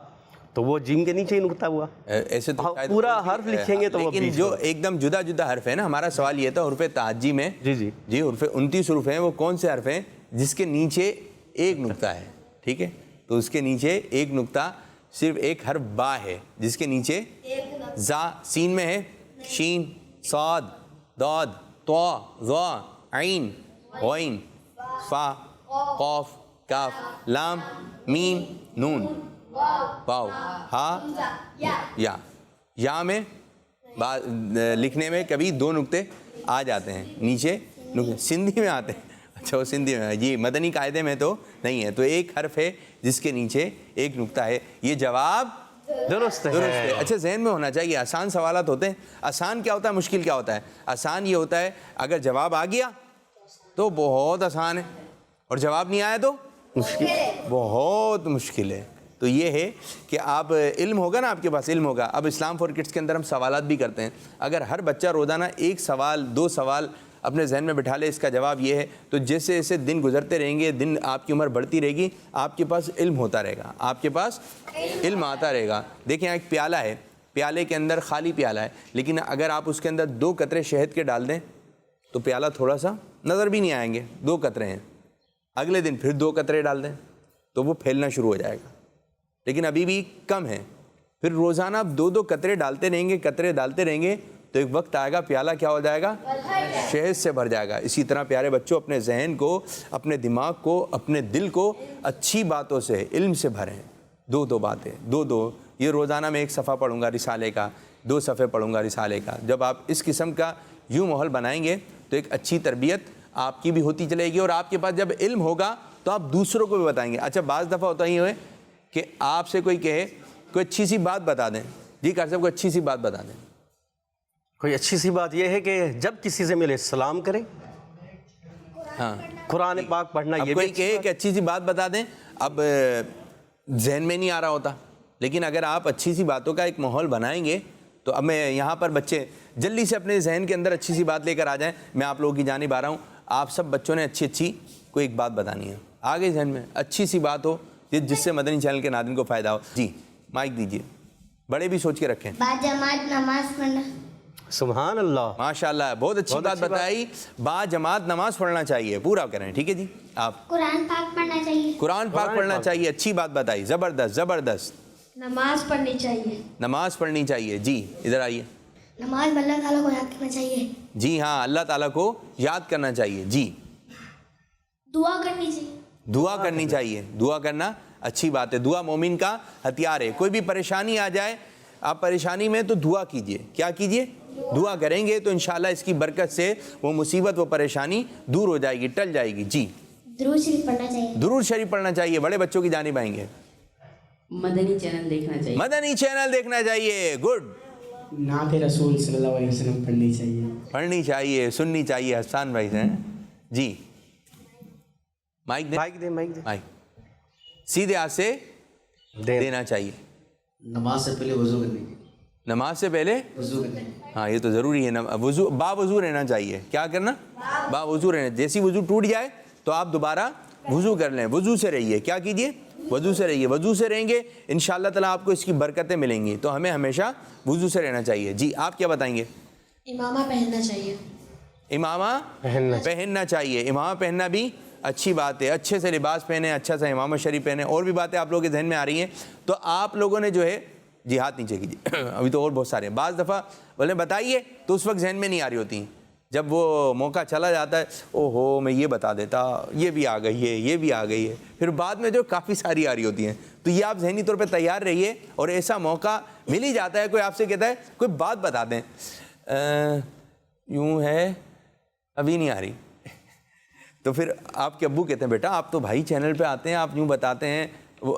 تو وہ جیم کے نیچے ہی نقطہ ہوا. ایسے تو پورا حرف لکھیں گے تو وہ لیکن جو ایک دم جدا جدا حرف ہے نا. ہمارا سوال یہ تھا حرف تہجی میں جی حرف 29 حروف ہیں, وہ کون سے حرف ہیں جس کے نیچے ایک نقطہ ہے؟ ٹھیک ہے, تو اس کے نیچے ایک نقطہ صرف ایک حرف با ہے جس کے نیچے زا سین میں ہے, شین صاد داد طا ظا عین غین فا قاف کاف لام میم نون واو ہا یا میں لکھنے میں کبھی 2 نقطے آ جاتے ہیں نیچے نقطے. سندھی میں آتے ہیں. اچھا وہ سندھی میں, یہ مدنی قاعدے میں تو نہیں ہے. تو ایک حرف ہے جس کے نیچے ایک نقطہ ہے. یہ جواب درست ہے. اچھا ذہن میں ہونا چاہیے. آسان سوالات ہوتے ہیں. آسان کیا ہوتا ہے, مشکل کیا ہوتا ہے؟ آسان یہ ہوتا ہے اگر جواب آ گیا تو بہت آسان ہے, اور جواب نہیں آیا تو بہت مشکل ہے. تو یہ ہے کہ آپ علم ہوگا نا, آپ کے پاس علم ہوگا. اب اسلام فور کڈس کے اندر ہم سوالات بھی کرتے ہیں. اگر ہر بچہ روزانہ 1 سوال 2 سوال اپنے ذہن میں بٹھا لے اس کا جواب یہ ہے, تو جیسے جیسے دن گزرتے رہیں گے, دن آپ کی عمر بڑھتی رہے گی, آپ کے پاس علم ہوتا رہے گا, آپ کے پاس علم آتا رہے گا. دیکھیں ایک پیالہ ہے, پیالے کے اندر خالی پیالہ ہے, لیکن اگر آپ اس کے اندر 2 قطرے شہد کے ڈال دیں تو پیالہ تھوڑا سا نظر بھی نہیں آئیں گے. 2 قطرے ہیں. اگلے دن پھر 2 قطرے ڈال دیں تو وہ پھیلنا شروع ہو جائے گا, لیکن ابھی بھی کم ہے. پھر روزانہ آپ 2 قطرے ڈالتے رہیں گے, قطرے ڈالتے رہیں گے, تو ایک وقت آئے گا پیالہ کیا ہو جائے گا, شہد سے بھر جائے گا. اسی طرح پیارے بچوں اپنے ذہن کو, اپنے دماغ کو, اپنے دل کو اچھی باتوں سے, علم سے بھریں. 2 باتیں 2 یہ روزانہ میں 1 صفحہ پڑھوں گا رسالے کا, 2 صفحے پڑھوں گا رسالے کا. جب آپ اس قسم کا یوں ماحول بنائیں گے تو ایک اچھی تربیت آپ کی بھی ہوتی چلے گی, اور آپ کے پاس جب علم ہوگا تو آپ دوسروں کو بھی بتائیں گے. اچھا بعض دفعہ ہوتا ہی ہے کہ آپ سے کوئی کہے کوئی اچھی سی بات بتا دیں. جی کر صاحب کوئی اچھی سی بات بتا دیں. کوئی اچھی سی بات یہ ہے کہ جب کسی سے ملے سلام کریں. ہاں قرآن پاک پڑھنا. یہ کوئی کہے کہ اچھی سی بات بتا دیں, اب ذہن میں نہیں آ رہا ہوتا, لیکن اگر آپ اچھی سی باتوں کا ایک ماحول بنائیں گے تو اب میں یہاں پر بچے جلدی سے اپنے ذہن کے اندر اچھی سی بات لے کر آ جائیں. میں آپ لوگوں کی جانب آ رہا ہوں. آپ سب بچوں نے اچھی کوئی ایک بات بتانی ہے, آگے ذہن میں اچھی سی بات ہو جس سے مدنی چینل کے ناظرین کو فائدہ ہو. جی مائک دیجیے, بڑے بھی سوچ کے رکھیں. با جماعت نماز پڑھنا. سبحان اللہ، ماشاء اللہ، بہت اچھی بات بتائی. با جماعت نماز پڑھنا چاہیے، پورا کریں. ٹھیک ہے جی. آپ قرآن پاک پڑھنا چاہیے. قرآن پاک پڑھنا چاہیے، اچھی بات بتائی، زبردست زبردست. نماز پڑھنی چاہیے. نماز پڑھنی چاہیے. جی ادھر آئیے. نماز میں اللہ تعالیٰ کو یاد کرنا چاہیے. جی ہاں، اللہ تعالیٰ کو یاد کرنا چاہیے. جی دعا کرنی چاہیے. دعا کرنی چاہیے. دعا کرنا اچھی بات ہے. دعا مومن کا ہتھیار ہے. کوئی بھی پریشانی آ جائے آپ پریشانی میں تو دعا کیجئے. کیا کیجئے؟ دعا کریں گے تو انشاءاللہ اس کی برکت سے وہ مصیبت وہ پریشانی دور ہو جائے گی، ٹل جائے گی. جی درود شریف پڑھنا چاہیے. درود شریف پڑھنا چاہیے. بڑے بچوں کی جانب آئیں گے. مدنی چینل دیکھنا چاہیے. مدنی چینل دیکھنا چاہیے. گڈ. نعت رسول صلی اللہ علیہ وسلم پڑھنی چاہیے. پڑھنی چاہیے، سننی چاہیے. حسان بھائی ہیں. جی مائک دیں. مائک دیں، مائک دیں. مائک سیدھے ہاتھ سے دینا چاہیے. نماز سے پہلے وضو کرنے کی. نماز سے پہلے وضو کرنے کی. ہاں یہ تو ضروری ہے. وضو با وضو رہنا چاہیے. کیا کرنا؟ با وضو رہنا. جیسی وضو ٹوٹ جائے تو آپ دوبارہ وضو کر لیں. وضو سے رہیے. کیا کیجئے؟ وضو سے رہیے. وضو سے رہیں گے انشاءاللہ تعالیٰ آپ کو اس کی برکتیں ملیں گی. تو ہمیں ہمیشہ وضو سے رہنا چاہیے. جی آپ کیا بتائیں گے؟ امامہ پہننا چاہیے. امامہ پہننا چاہیے. امامہ پہننا بھی اچھی بات ہے. اچھے سے لباس پہنے، اچھا سا امامہ شریف پہنے. اور بھی باتیں آپ لوگوں کے ذہن میں آ رہی ہیں تو آپ لوگوں نے جو ہے جی ہاتھ نیچے کیجیے. ابھی تو اور بہت سارے ہیں. بعض دفعہ بولے بتائیے تو اس وقت ذہن میں نہیں آ رہی ہوتی ہیں. جب وہ موقع چلا جاتا ہے او ہو میں یہ بتا دیتا، یہ بھی آ گئی ہے، یہ بھی آ گئی ہے، پھر بعد میں جو کافی ساری آ رہی ہوتی ہیں. تو یہ آپ ذہنی طور پہ تیار رہیے. اور ایسا موقع مل ہی جاتا ہے، کوئی آپ سے کہتا ہے کوئی بات بتا دیں، یوں ہے ابھی نہیں آ رہی، تو پھر آپ کے ابو کہتے ہیں بیٹا آپ تو بھائی چینل پہ آتے ہیں، آپ یوں بتاتے ہیں. وہ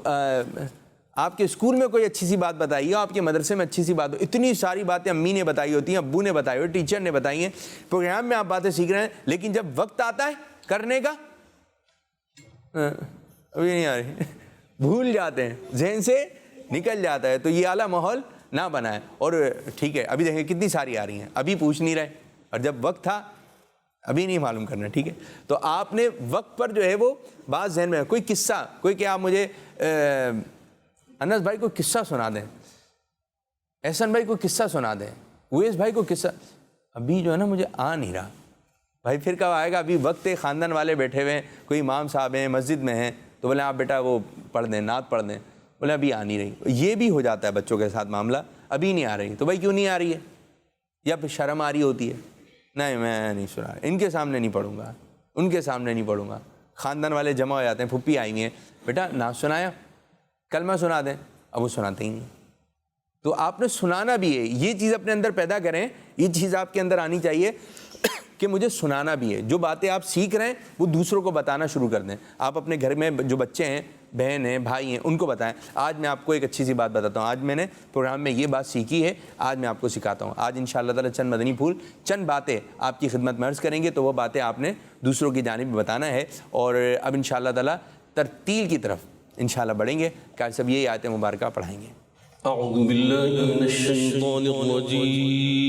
آپ کے اسکول میں کوئی اچھی سی بات بتائیے، آپ کے مدرسے میں اچھی سی بات ہو. اتنی ساری باتیں امی نے بتائی ہوتی ہیں، ابو نے بتائی ہوئی، ٹیچر نے بتائی ہیں. پروگرام میں آپ باتیں سیکھ رہے ہیں لیکن جب وقت آتا ہے کرنے کا ابھی نہیں آ رہی، بھول جاتے ہیں، ذہن سے نکل جاتا ہے. تو یہ اعلیٰ ماحول نہ بنائیں. اور ٹھیک ہے ابھی دیکھیں کتنی ساری آ رہی ہیں، ابھی پوچھ نہیں رہے، اور جب وقت تھا ابھی نہیں معلوم کرنا. ٹھیک ہے تو آپ نے وقت پر جو ہے وہ بات ذہن میں. کوئی قصہ، کوئی کہ آپ مجھے انس بھائی کو قصہ سنا دیں، احسن بھائی کو قصہ سنا دیں، اویس بھائی کو قصہ. ابھی جو ہے نا مجھے آ نہیں رہا. بھائی پھر کب آئے گا؟ ابھی وقت ہے، خاندان والے بیٹھے ہوئے ہیں، کوئی امام صاحب ہیں مسجد میں ہیں تو بولے آپ بیٹا وہ پڑھ دیں، نعت پڑھ دیں. بولے ابھی آ نہیں رہی. یہ بھی ہو جاتا ہے بچوں کے ساتھ معاملہ، ابھی نہیں آ رہی. تو بھائی کیوں نہیں آ رہی ہے؟ یا پھر شرم آ رہی ہوتی ہے، نہیں میں نہیں سنا، ان کے سامنے نہیں پڑھوں گا، ان کے سامنے نہیں پڑھوں گا. خاندان والے جمع ہو جاتے ہیں، پھپھی آئی ہوئی ہیں، بیٹا نعت سنایا، کلمہ سنا دیں. اب وہ سناتے ہی نہیں. تو آپ نے سنانا بھی ہے. یہ چیز اپنے اندر پیدا کریں، یہ چیز آپ کے اندر آنی چاہیے کہ مجھے سنانا بھی ہے. جو باتیں آپ سیکھ رہے ہیں وہ دوسروں کو بتانا شروع کر دیں. آپ اپنے گھر میں جو بچے ہیں، بہن ہیں، بھائی ہیں، ان کو بتائیں. آج میں آپ کو ایک اچھی سی بات بتاتا ہوں. آج میں نے پروگرام میں یہ بات سیکھی ہے، آج میں آپ کو سکھاتا ہوں. آج انشاءاللہ تعالیٰ چند مدنی پھول، چند باتیں آپ کی خدمت میں عرض کریں گے. تو وہ باتیں آپ نے دوسروں کی جانب بتانا ہے. اور اب انشاءاللہ تعالیٰ ترتیل کی طرف انشاءاللہ بڑھیں گے. قاری صاحب یہ آیت مبارکہ پڑھائیں گے. اعوذ باللہ من الشیطان الرجیم.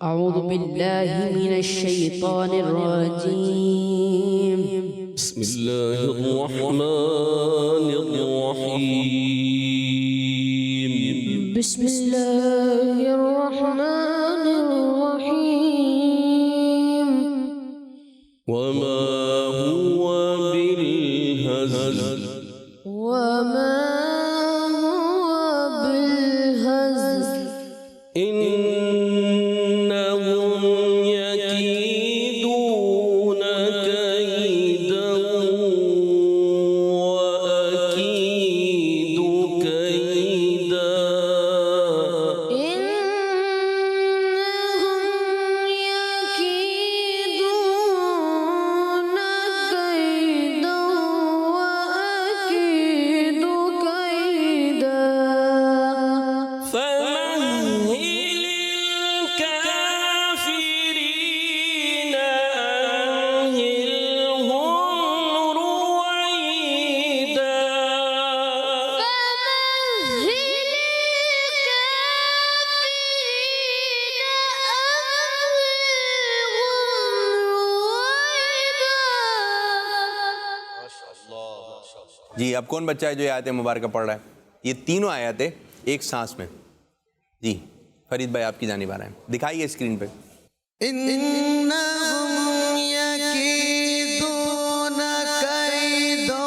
اعوذ باللہ من الشیطان الرجیم. بسم اللہ الرحمن الرحیم. بسم اللہ الرحمن الرحیم. وما هو بالهزل. وما هو بالهزل. إنهم يكيدون كيدا وأكيد كيدا. إنهم يكيدون كيدا وأكيد كيدا. فمهل الكافرين أمهلهم رويدا. فمهل الكافرين جی اب کون بچہ ہے جو یہ آیت مبارکہ پڑھ رہا ہے؟ یہ تینوں آیتیں ایک سانس میں. جی فرید بھائی آپ کی جانب آ رہے ہیں, دکھائیے اسکرین پہ. إنهم يكيدون كيدا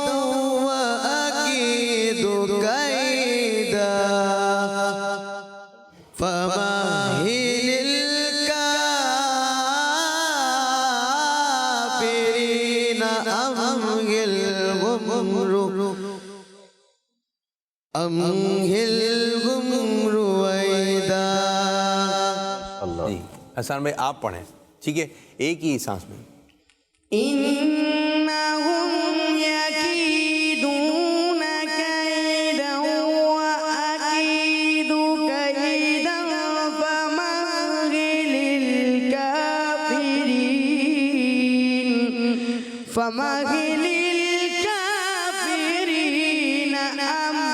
وأكيد كيدا فمهل الكافرين أمهلهم رويدا. جی حسان بھائی آپ پڑھیں, ٹھیک ہے, ایک ہی سانس میں. إنهم يكيدون كيدا وأكيد كيدا فمهل الكافرين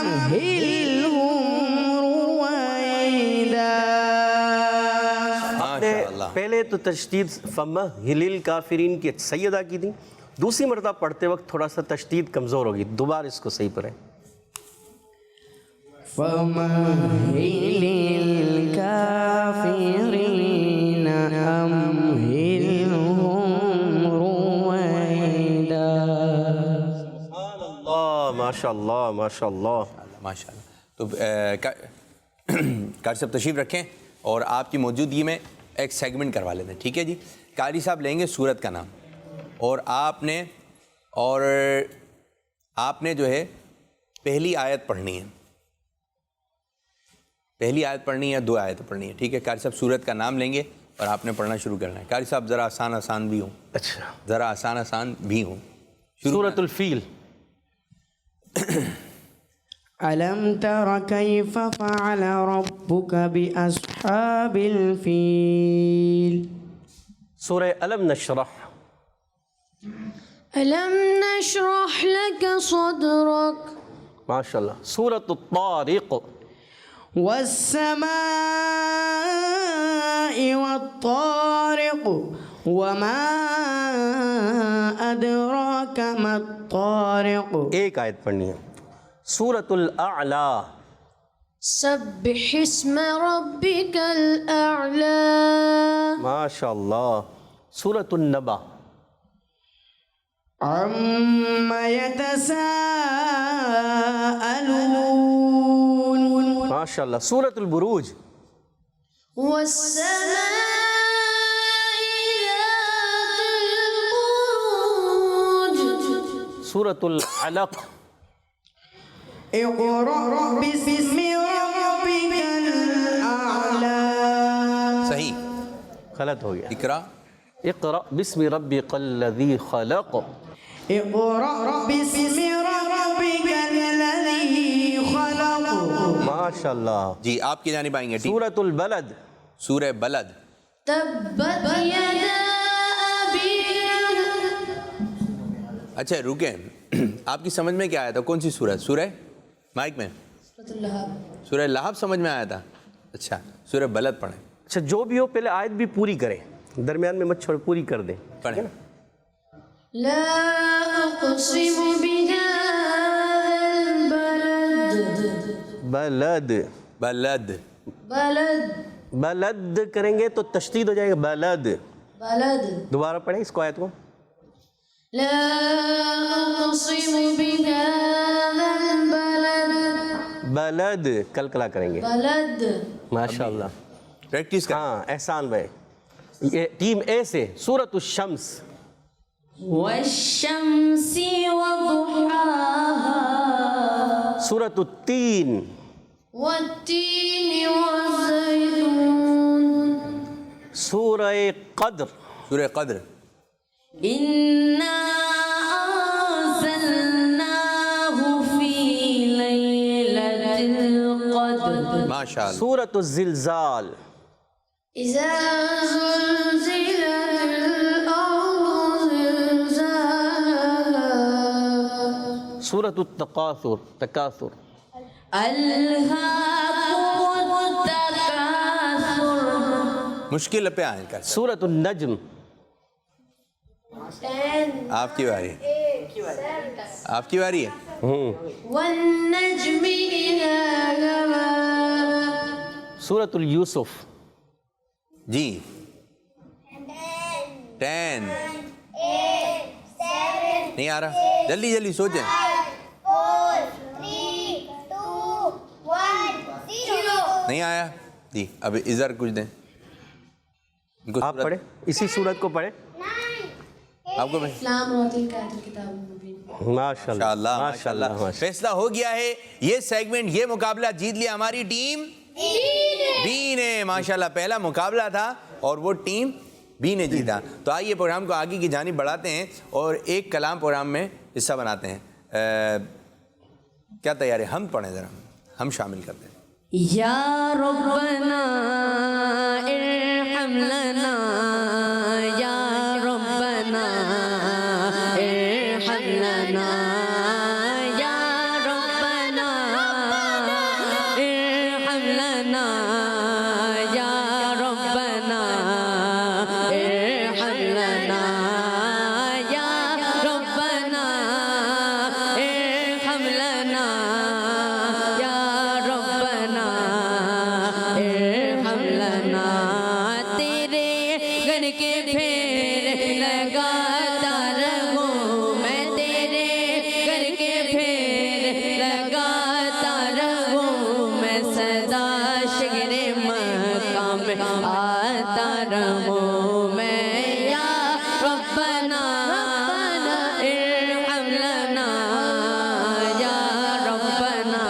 أمهلهم رويدا. پہلے تو تشدید فمہل الکافرین کی سیدہ کی تھی, دوسری مرتبہ پڑھتے وقت تھوڑا سا تشدید کمزور ہوگی, دوبارہ اس کو صحیح پڑھیں. فمهل الكافرين أمهلهم رويدا. ماشاء اللہ ماشاء اللہ ماشاء اللہ. تو قاری صاحب تشریف رکھیں اور آپ کی موجودگی میں ایک سیگمنٹ کروا لیتے ہیں, ٹھیک ہے جی. قاری صاحب لیں گے سورت کا نام اور آپ نے جو ہے پہلی آیت پڑھنی ہے, پہلی آیت پڑھنی ہے, 2 آیت پڑھنی ہے, ٹھیک ہے. قاری صاحب سورت کا نام لیں گے اور آپ نے پڑھنا شروع کرنا ہے. قاری صاحب ذرا آسان بھی ہوں. اچھا, ذرا آسان بھی ہوں. سورۃ الفیل. ألم تر كيف فعل ربك بأصحاب الفيل. سورہ علم نشرح. ألم نشرح لك صدرك. ماشاء اللہ. سورۃ الطارق. والسماء والطارق وما أدراك ما الطارق. ایک آیت پڑھنی ہے. سورۃ الاعلی. سبح اسم ربك الأعلى. ماشاء اللہ. سورۃ النبا. عما يتساءلون. ماشاء اللہ. سورۃ البروج. والسماء ذات البروج. سورۃ العلق. اقرأ باسم ربك الأعلى. صحیح, غلط ہو گیا. اقرا. اقرأ باسم ربک الذی خلق. اقرأ باسم ربك الذي خلق. ماشاء اللہ. جی آپ کی جانب آئیں گے. سورۃ البلد. سورہ بلد. تبت يدا أبي. اچھا رکیں, آپ کی سمجھ میں کیا آیا تھا, کون سی سورہ؟ سورہ مائک میں سورہ لہب سمجھ میں آیا تھا. اچھا سورہ بلد پڑھیں. اچھا جو بھی ہو پہلے آیت بھی پوری کریں, درمیان میں مت چھوڑ, پوری کر دیں. پڑھیں. لا أقسم بهذا البلد. بلد. بلد. بلد کریں گے تو تشدید ہو جائے گا. بلد. بلد. دوبارہ پڑھیں اس کو, آیت کو. لا أقسم بهذا البلد. بلد کلکلا کریں گے. بلد. ماشاء اللہ. پریکٹس کریں. ہاں احسان بھائی. یہ ٹیم اے سے سورۃ الشمس. والشمس وضحاها. سورۃ التین. والتين والزيتون. سورہ قدر. سورہ قدر. إنا أنزلناه في ليلة القدر. ماشاء اللہ. سورۃ الزلزال. إذا زلزلت الأرض زلزالها. سورۃ التکاثر. تکاثر. ألهاكم التكاثر. مشکل پہ آئیں کر. سورۃ النجم. آپ کی باری ہے, آپ کی باری ہے. والنجم إذا هوى. سورۃ یوسف. جی 10 نہیں آ رہا, جلدی جلدی سوچیں. 4 3 2 1 0. نہیں آیا جی. اب ادھر کچھ دیں. آپ پڑھیں, اسی سورت کو پڑھیں. آپ کو اسلام روتی کا کتاب مبین. ماشاء اللہ ماشاء اللہ. فیصلہ ہو گیا ہے. یہ سیگمنٹ, یہ مقابلہ جیت لیا ہماری ٹیم بی نے. ماشاءاللہ پہلا مقابلہ تھا اور وہ ٹیم بی نے جیتا. تو آئیے پروگرام کو آگے کی جانب بڑھاتے ہیں اور ایک کلام پروگرام میں حصہ بناتے ہیں. کیا تیار ہے؟ ہم پڑھیں ذرا, ہم شامل کرتے ہیں. یا ربنا ارحم لنا, یا ربنا ارحم لنا, یا ربنا ارحم لنا, یا ربنا ارحم لنا, یا ربنا ارحم لنا, یا ربنا ارحم لنا. تیرے گھر کے پھیر لگاتا رہوں میں, تیرے گھر کے پھیر لگاتا رہوں میں, سدا شگر مقام آتا رہوں میں. یا ربنا ارحم لنا, یا ربنا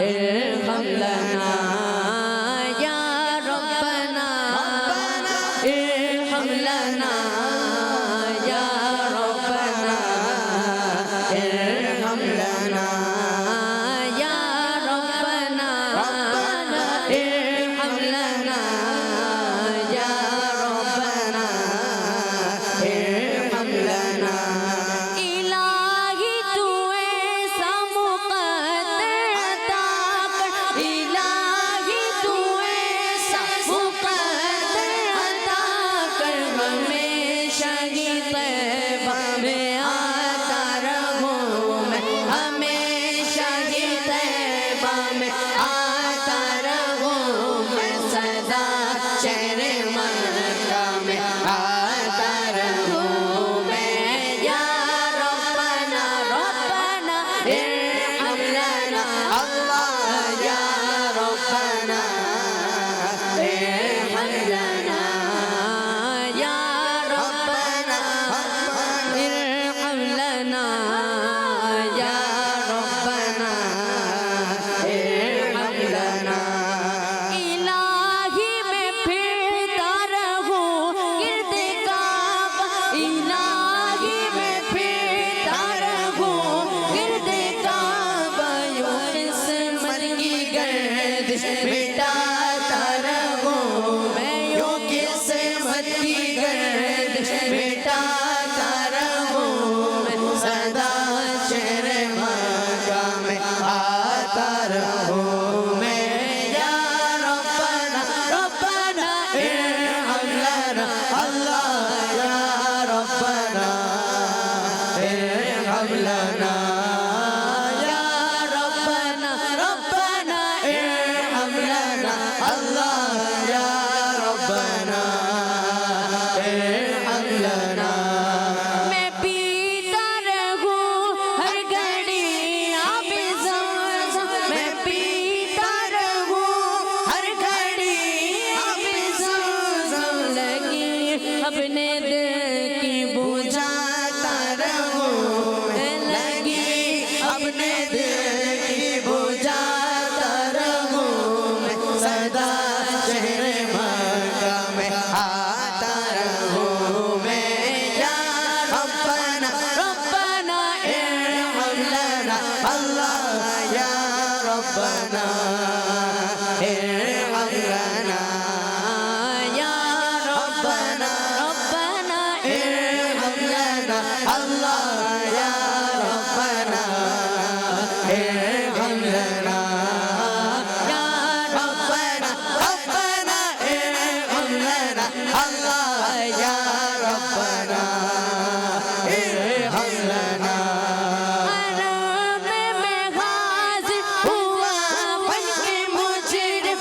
ارحم لنا, یا ربنا ارحم لنا, یا ربنا ارحم لنا, یا ربنا ارحم لنا, یا ربنا ارحم لنا. الہی تو ایسا مقدر عطا کر, الہی تو ایسا مقدر عطا کر, ہمیشہ ہی طیبہ میں آتا رہوں میں, ہمیشہ ہی طیبہ میں آتا رہوں میں, سدا شہر مکہ میں آتا رہوں میں. یا ربنا ربنا ارحم لنا, اللہ یا ربنا ارحم لنا, یا ربنا ارحم لنا, یا ربنا ارحم لنا. الہی میں پھرتا رہوں گرد کعبہ, الہی میں پھرتا رہوں گرد کعبہ, یوں قسمت کی گردش مٹاتا رہوں میں, یوں قسمت کی گردش مٹاتا رہوں میں, سدا شہر مکہ میں آتا رہوں میں. یا ربنا ربنا ارحم لنا, اللہ یا ربنا ارحم لنا, یا ربنا ربنا ارحم لنا, اللہ یا ربنا ارحم لنا. میں پیتا رہوں ہر گھڑی آب زمزم, میں پیتا رہوں ہر گھڑی آب زمزم, لگی اپنے دل کی بجھاتا رہوں میں, لگی اپنے دل کی بجھاتا رہوں میں, سدا شہر مکہ میں آتا رہوں میں. یا ربنا ربنا ارحم لنا, اللہ یا ربنا ارحم لنا, یا ربنا ربنا ارحم لنا, اللہ یا ربنا ارحم لنا, یا ربنا ربنا ارحم لنا, اللہ یا ربنا ارحم لنا. حرم میں حاضر ہوا بن کے مجرم,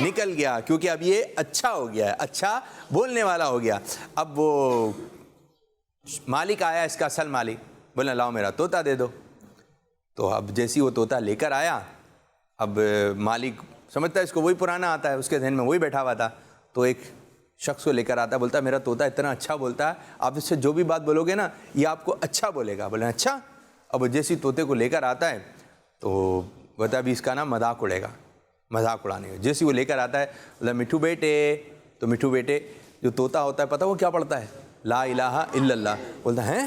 نکل گیا کیونکہ اب یہ اچھا ہو گیا ہے, اچھا بولنے والا ہو گیا. اب وہ مالک آیا, اس کا اصل مالک, بولا لاؤ میرا طوطا دے دو. تو اب جیسی وہ طوطا لے کر آیا, اب مالک سمجھتا ہے اس کو وہی پرانا آتا ہے, اس کے ذہن میں وہی بیٹھا ہوا تھا. تو ایک شخص کو لے کر آتا ہے, بولتا ہے میرا طوطا اتنا اچھا بولتا ہے, آپ اس سے جو بھی بات بولو گے نا یہ آپ کو اچھا بولے گا. بولے اچھا. اب جیسی طوطے کو لے کر آتا ہے تو بتا ابھی اس کا نام مذاق اڑے گا, مذاق اڑانے کا. جیسی وہ لے کر آتا ہے بولا مٹھو بیٹے. تو مٹھو بیٹے جو طوطا ہوتا ہے پتہ وہ کیا پڑھتا ہے, لا الہ الا اللہ. بولتا ہے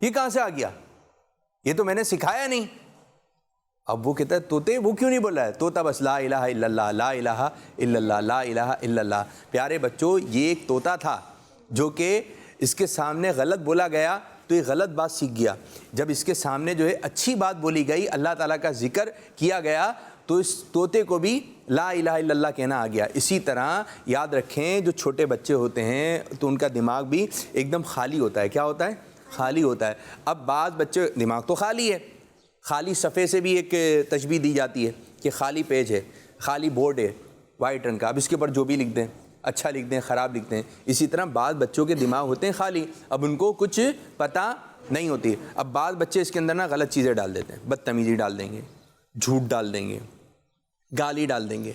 یہ کہاں سے آ گیا, یہ تو میں نے سکھایا نہیں. اب وہ کہتا ہے طوطے وہ کیوں نہیں بول رہا ہے, طوطا بس لا الہ الا اللہ, لا الہ الا اللہ, لا الہ الا اللہ. پیارے بچوں یہ ایک طوطا تھا جو کہ اس کے سامنے غلط بولا گیا تو یہ غلط بات سیکھ گیا. جب اس کے سامنے جو ہے اچھی بات بولی گئی, اللہ تعالیٰ کا ذکر کیا گیا, تو اس طوطے کو بھی لا الہ الا اللہ کہنا آ گیا. اسی طرح یاد رکھیں جو چھوٹے بچے ہوتے ہیں تو ان کا دماغ بھی ایک دم خالی ہوتا ہے. کیا ہوتا ہے, خالی ہوتا ہے. اب بعض بچے دماغ تو خالی ہے, خالی صفحے سے بھی ایک تشبیہ دی جاتی ہے کہ خالی پیج ہے, خالی بورڈ ہے وائٹ رنگ کا, اب اس کے اوپر جو بھی لکھ دیں, اچھا لکھ دیں, خراب لکھ دیں. اسی طرح بعض بچوں کے دماغ ہوتے ہیں خالی, اب ان کو کچھ پتہ نہیں ہوتی. اب بعض بچے اس کے اندر نا غلط چیزیں ڈال دیتے ہیں, بدتمیزی ڈال دیں گے, جھوٹ ڈال دیں گے, گالی ڈال دیں گے.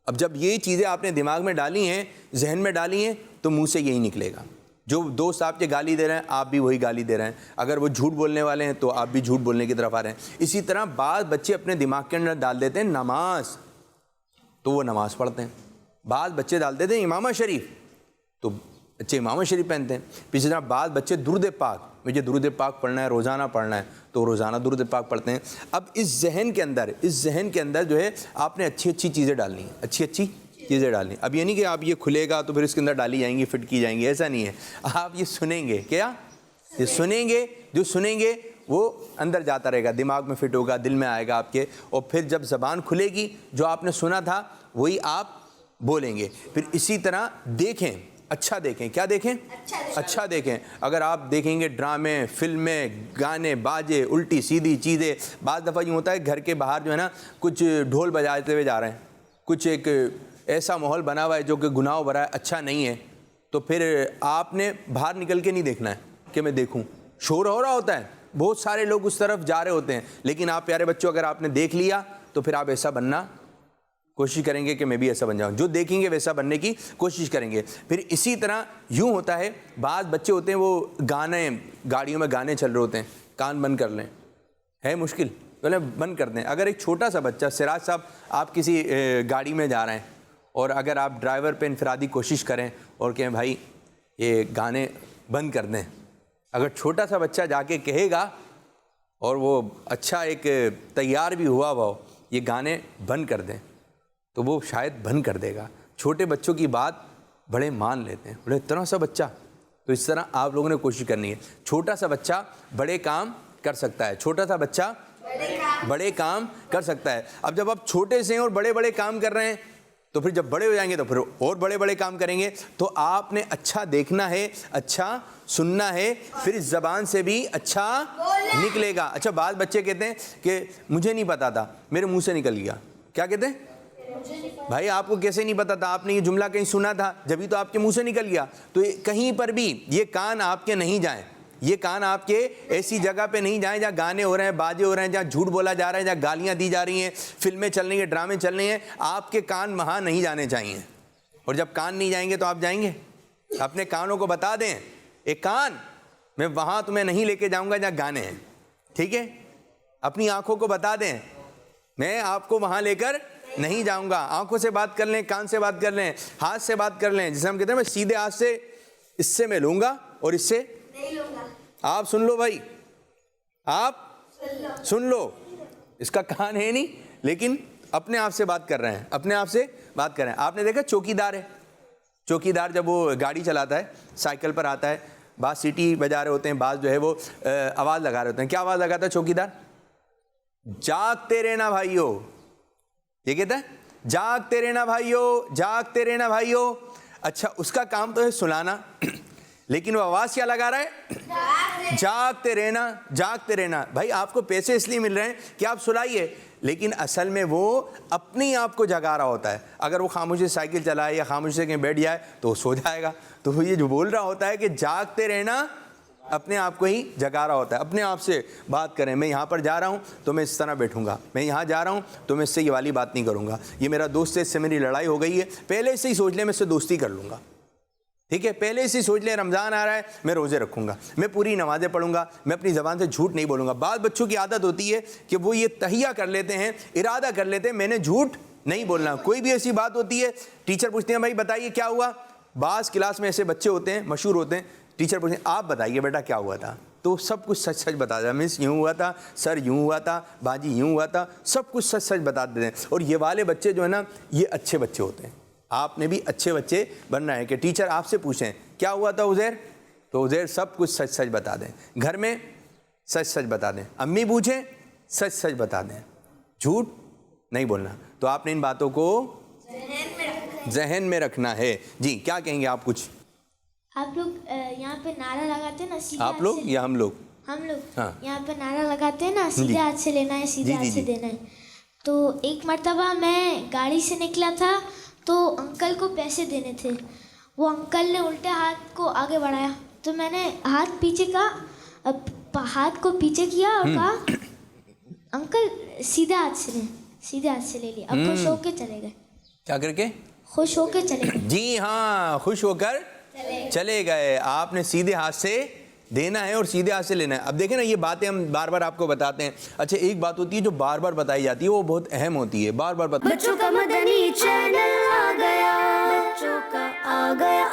اب جب یہ چیزیں آپ نے دماغ میں ڈالی ہیں, ذہن میں ڈالی ہیں, تو منہ سے یہی نکلے گا. جو دوست آپ کے گالی دے رہے ہیں آپ بھی وہی گالی دے رہے ہیں. اگر وہ جھوٹ بولنے والے ہیں تو آپ بھی جھوٹ بولنے کی طرف آ رہے ہیں. اسی طرح بعض بچے اپنے دماغ کے اندر ڈال دیتے ہیں نماز, تو وہ نماز پڑھتے ہیں. بعض بچے ڈال دیتے ہیں امامہ شریف, تو بچے امامہ شریف پہنتے ہیں. اسی طرح بعض بچے درود پاک, مجھے درود پاک پڑھنا ہے, روزانہ پڑھنا ہے, تو روزانہ درود پاک پڑھتے ہیں. اب اس ذہن کے اندر جو ہے آپ نے اچھی اچھی چیزیں ڈالنی ہیں, اچھی اچھی چیزیں ڈالنی. اب یہ نہیں کہ آپ یہ کھلے گا تو پھر اس کے اندر ڈالی جائیں گی, فٹ کی جائیں گی, ایسا نہیں ہے. آپ یہ سنیں گے, کیا یہ سنیں گے, جو سنیں گے وہ اندر جاتا رہے گا, دماغ میں فٹ ہوگا, دل میں آئے گا آپ کے, اور پھر جب زبان کھلے گی جو آپ نے سنا تھا وہی آپ بولیں گے. پھر اسی طرح دیکھیں, اچھا دیکھیں. کیا دیکھیں, اچھا دیکھیں. اگر آپ دیکھیں گے ڈرامے, فلمیں, گانے باجے, الٹی سیدھی چیزیں. بعض دفعہ یوں ہوتا ہے گھر کے باہر جو ہے نا کچھ ڈھول بجاتے ہوئے جا رہے ہیں, کچھ ایک ایسا ماحول بنا ہوا ہے جو کہ گناہ بھرا ہے, اچھا نہیں ہے, تو پھر آپ نے باہر نکل کے نہیں دیکھنا ہے کہ میں دیکھوں. شور ہو رہا ہوتا ہے, بہت سارے لوگ اس طرف جا رہے ہوتے ہیں, لیکن آپ پیارے بچوں اگر آپ نے دیکھ لیا تو پھر آپ ایسا بننا کوشش کریں گے کہ میں بھی ایسا بن جاؤں. جو دیکھیں گے ویسا بننے کی کوشش کریں گے. پھر اسی طرح یوں ہوتا ہے بعض بچے ہوتے ہیں وہ گانے, گاڑیوں میں گانے چل رہے ہوتے ہیں, کان بند کر لیں, ہے مشکل, پہلے بند کر دیں. اگر ایک چھوٹا سا بچہ, سراج صاحب آپ کسی گاڑی میں جا رہے ہیں اور اگر آپ ڈرائیور پہ انفرادی کوشش کریں اور کہیں بھائی یہ گانے بند کر دیں, اگر چھوٹا سا بچہ جا کے کہے گا اور وہ اچھا ایک تیار بھی ہوا ہو یہ گانے بند کر دیں, تو وہ شاید بند کر دے گا. چھوٹے بچوں کی بات بڑے مان لیتے ہیں, بڑے اتنا سا بچہ. تو اس طرح آپ لوگوں نے کوشش کرنی ہے. چھوٹا سا بچہ بڑے کام کر سکتا ہے, چھوٹا سا بچہ بڑے کام کر سکتا ہے. اب جب آپ چھوٹے سے ہیں اور بڑے بڑے کام کر رہے ہیں تو پھر جب بڑے ہو جائیں گے تو پھر اور بڑے بڑے کام کریں گے. تو آپ نے اچھا دیکھنا ہے, اچھا سننا ہے, پھر اس زبان سے بھی اچھا نکلے گا. اچھا بعض بچے کہتے ہیں کہ مجھے نہیں پتا تھا, میرے منہ سے نکل گیا. کیا کہتے ہیں بھائی آپ کو کیسے نہیں پتا تھا, آپ نے یہ جملہ کہیں سنا تھا جبھی تو آپ کے منہ سے نکل گیا. تو کہیں پر بھی یہ کان آپ کے نہیں جائیں, یہ کان آپ کے ایسی جگہ پہ نہیں جائیں جہاں گانے ہو رہے ہیں, باجے ہو رہے ہیں, جہاں جھوٹ بولا جا رہا ہے, جہاں گالیاں دی جا رہی ہیں, فلمیں چل رہی ہیں, ڈرامے چل رہے ہیں. آپ کے کان وہاں نہیں جانے چاہیے. اور جب کان نہیں جائیں گے تو آپ جائیں گے. اپنے کانوں کو بتا دیں ایک کان میں وہاں تمہیں نہیں لے کے جاؤں گا جہاں گانے ہیں, ٹھیک ہے. اپنی آنکھوں کو بتا دیں میں آپ کو وہاں لے کر نہیں جاؤں گا. آنکھوں سے بات کر لیں, کان سے بات کر لیں, ہاتھ سے بات کر لیں. جسے ہم کہتے ہیں میں سیدھے ہاتھ سے اس سے میں لوں گا اور اس سے نہیں لوں گا. آپ سن لو بھائی, آپ سن لو, اس کا کان ہے نہیں لیکن اپنے آپ سے بات کر رہے ہیں, اپنے آپ سے بات کر رہے ہیں. آپ نے دیکھا چوکیدار ہے, چوکیدار جب وہ گاڑی چلاتا ہے سائیکل پر آتا ہے, بعض سیٹی بجا رہے ہوتے ہیں, بعض جو ہے وہ آواز لگا رہے ہوتے ہیں. کیا آواز لگاتا ہے چوکیدار؟ جاگتے رہنا بھائیو. یہ کہتا ہے جاگتے رہنا بھائیو, جاگتے رہنا بھائیو. اچھا اس کا کام تو ہے سلانا, لیکن وہ آواز کیا لگا رہا ہے؟ جاگتے رہنا. بھائی آپ کو پیسے اس لیے مل رہے ہیں کہ آپ سلائیے, لیکن اصل میں وہ اپنی آپ کو جگا رہا ہوتا ہے. اگر وہ خاموشی سے سائیکل چلائے یا خاموشی سے کہیں بیٹھ جائے تو وہ سو جائے گا. تو وہ یہ جو بول رہا ہوتا ہے کہ جاگتے رہنا, اپنے آپ کو ہی جگا رہا ہوتا ہے. اپنے آپ سے بات کریں, میں یہاں پر جا رہا ہوں تو میں اس طرح بیٹھوں گا, میں یہاں جا رہا ہوں تو میں اس سے یہ والی بات نہیں کروں گا, یہ میرا دوست ہے, اس سے میری لڑائی ہو گئی ہے, پہلے سے ہی سوچ لیں میں اس سے دوستی کر لوں گا. ٹھیک ہے, پہلے سے ہی سوچ لیں رمضان آ رہا ہے, میں روزے رکھوں گا, میں پوری نمازیں پڑھوں گا, میں اپنی زبان سے جھوٹ نہیں بولوں گا. بعض بچوں کی عادت ہوتی ہے کہ وہ یہ تہیہ کر لیتے ہیں, ارادہ کر لیتے ہیں میں نے جھوٹ نہیں بولنا. کوئی بھی ایسی بات ہوتی ہے, ٹیچر پوچھتے ہیں بھائی بتائیے کیا ہوا. بعض کلاس میں ایسے بچے ہوتے ہیں, مشہور ہوتے ہیں, ٹیچر پوچھتے ہیں آپ بتائیے بیٹا کیا ہوا تھا, تو سب کچھ سچ سچ بتا دیتا, مس یوں ہوا تھا, سر یوں ہوا تھا, باجی یوں ہوا تھا, سب کچھ سچ سچ بتا دیتے ہیں. اور یہ والے بچے جو ہے نا, یہ اچھے بچے ہوتے ہیں. آپ نے بھی اچھے بچے بننا ہے کہ ٹیچر آپ سے پوچھیں کیا ہوا تھا عزیر, تو عزیر سب کچھ سچ سچ بتا دیں. گھر میں سچ سچ بتا دیں, امی پوچھیں سچ سچ بتا دیں, جھوٹ نہیں بولنا. تو آپ نے ان باتوں کو ذہن میں رکھنا ہے. جی کیا کہیں گے آپ کچھ؟ آپ لوگ یہاں پہ نعرہ لگاتے ہیں نا, سیدھے آپ لوگ یا ہم لوگ؟ ہم لوگ ہاں. یہاں پہ نعرہ لگاتے ہیں نا, سیدھے ہاتھ سے لینا ہے, سیدھے ہاتھ سے دینا ہے. تو ایک مرتبہ میں گاڑی سے نکلا تھا تو انکل کو پیسے دینے تھے. وہ انکل نے الٹے ہاتھ کو آگے بڑھایا تو میں نے ہاتھ پیچھے کا ہاتھ کو پیچھے کیا اور کہا انکل سیدھے ہاتھ سے لیں, سیدھے ہاتھ سے لے لیا. اب خوش ہو کے چلے گئے. کیا کر کے؟ خوش ہو کے چلے گئے. جی ہاں, خوش ہو کر چلے گئے. آپ نے سیدھے ہاتھ سے دینا ہے اور سیدھے ہاتھ سے لینا ہے. اب دیکھیں نا, یہ باتیں ہم بار بار آپ کو بتاتے ہیں. اچھا ایک بات ہوتی ہے جو بار بار بتائی جاتی ہے, وہ بہت اہم ہوتی ہے, بار بار بچوں کا مدنی چینل آ گیا, بچوں کا آ گیا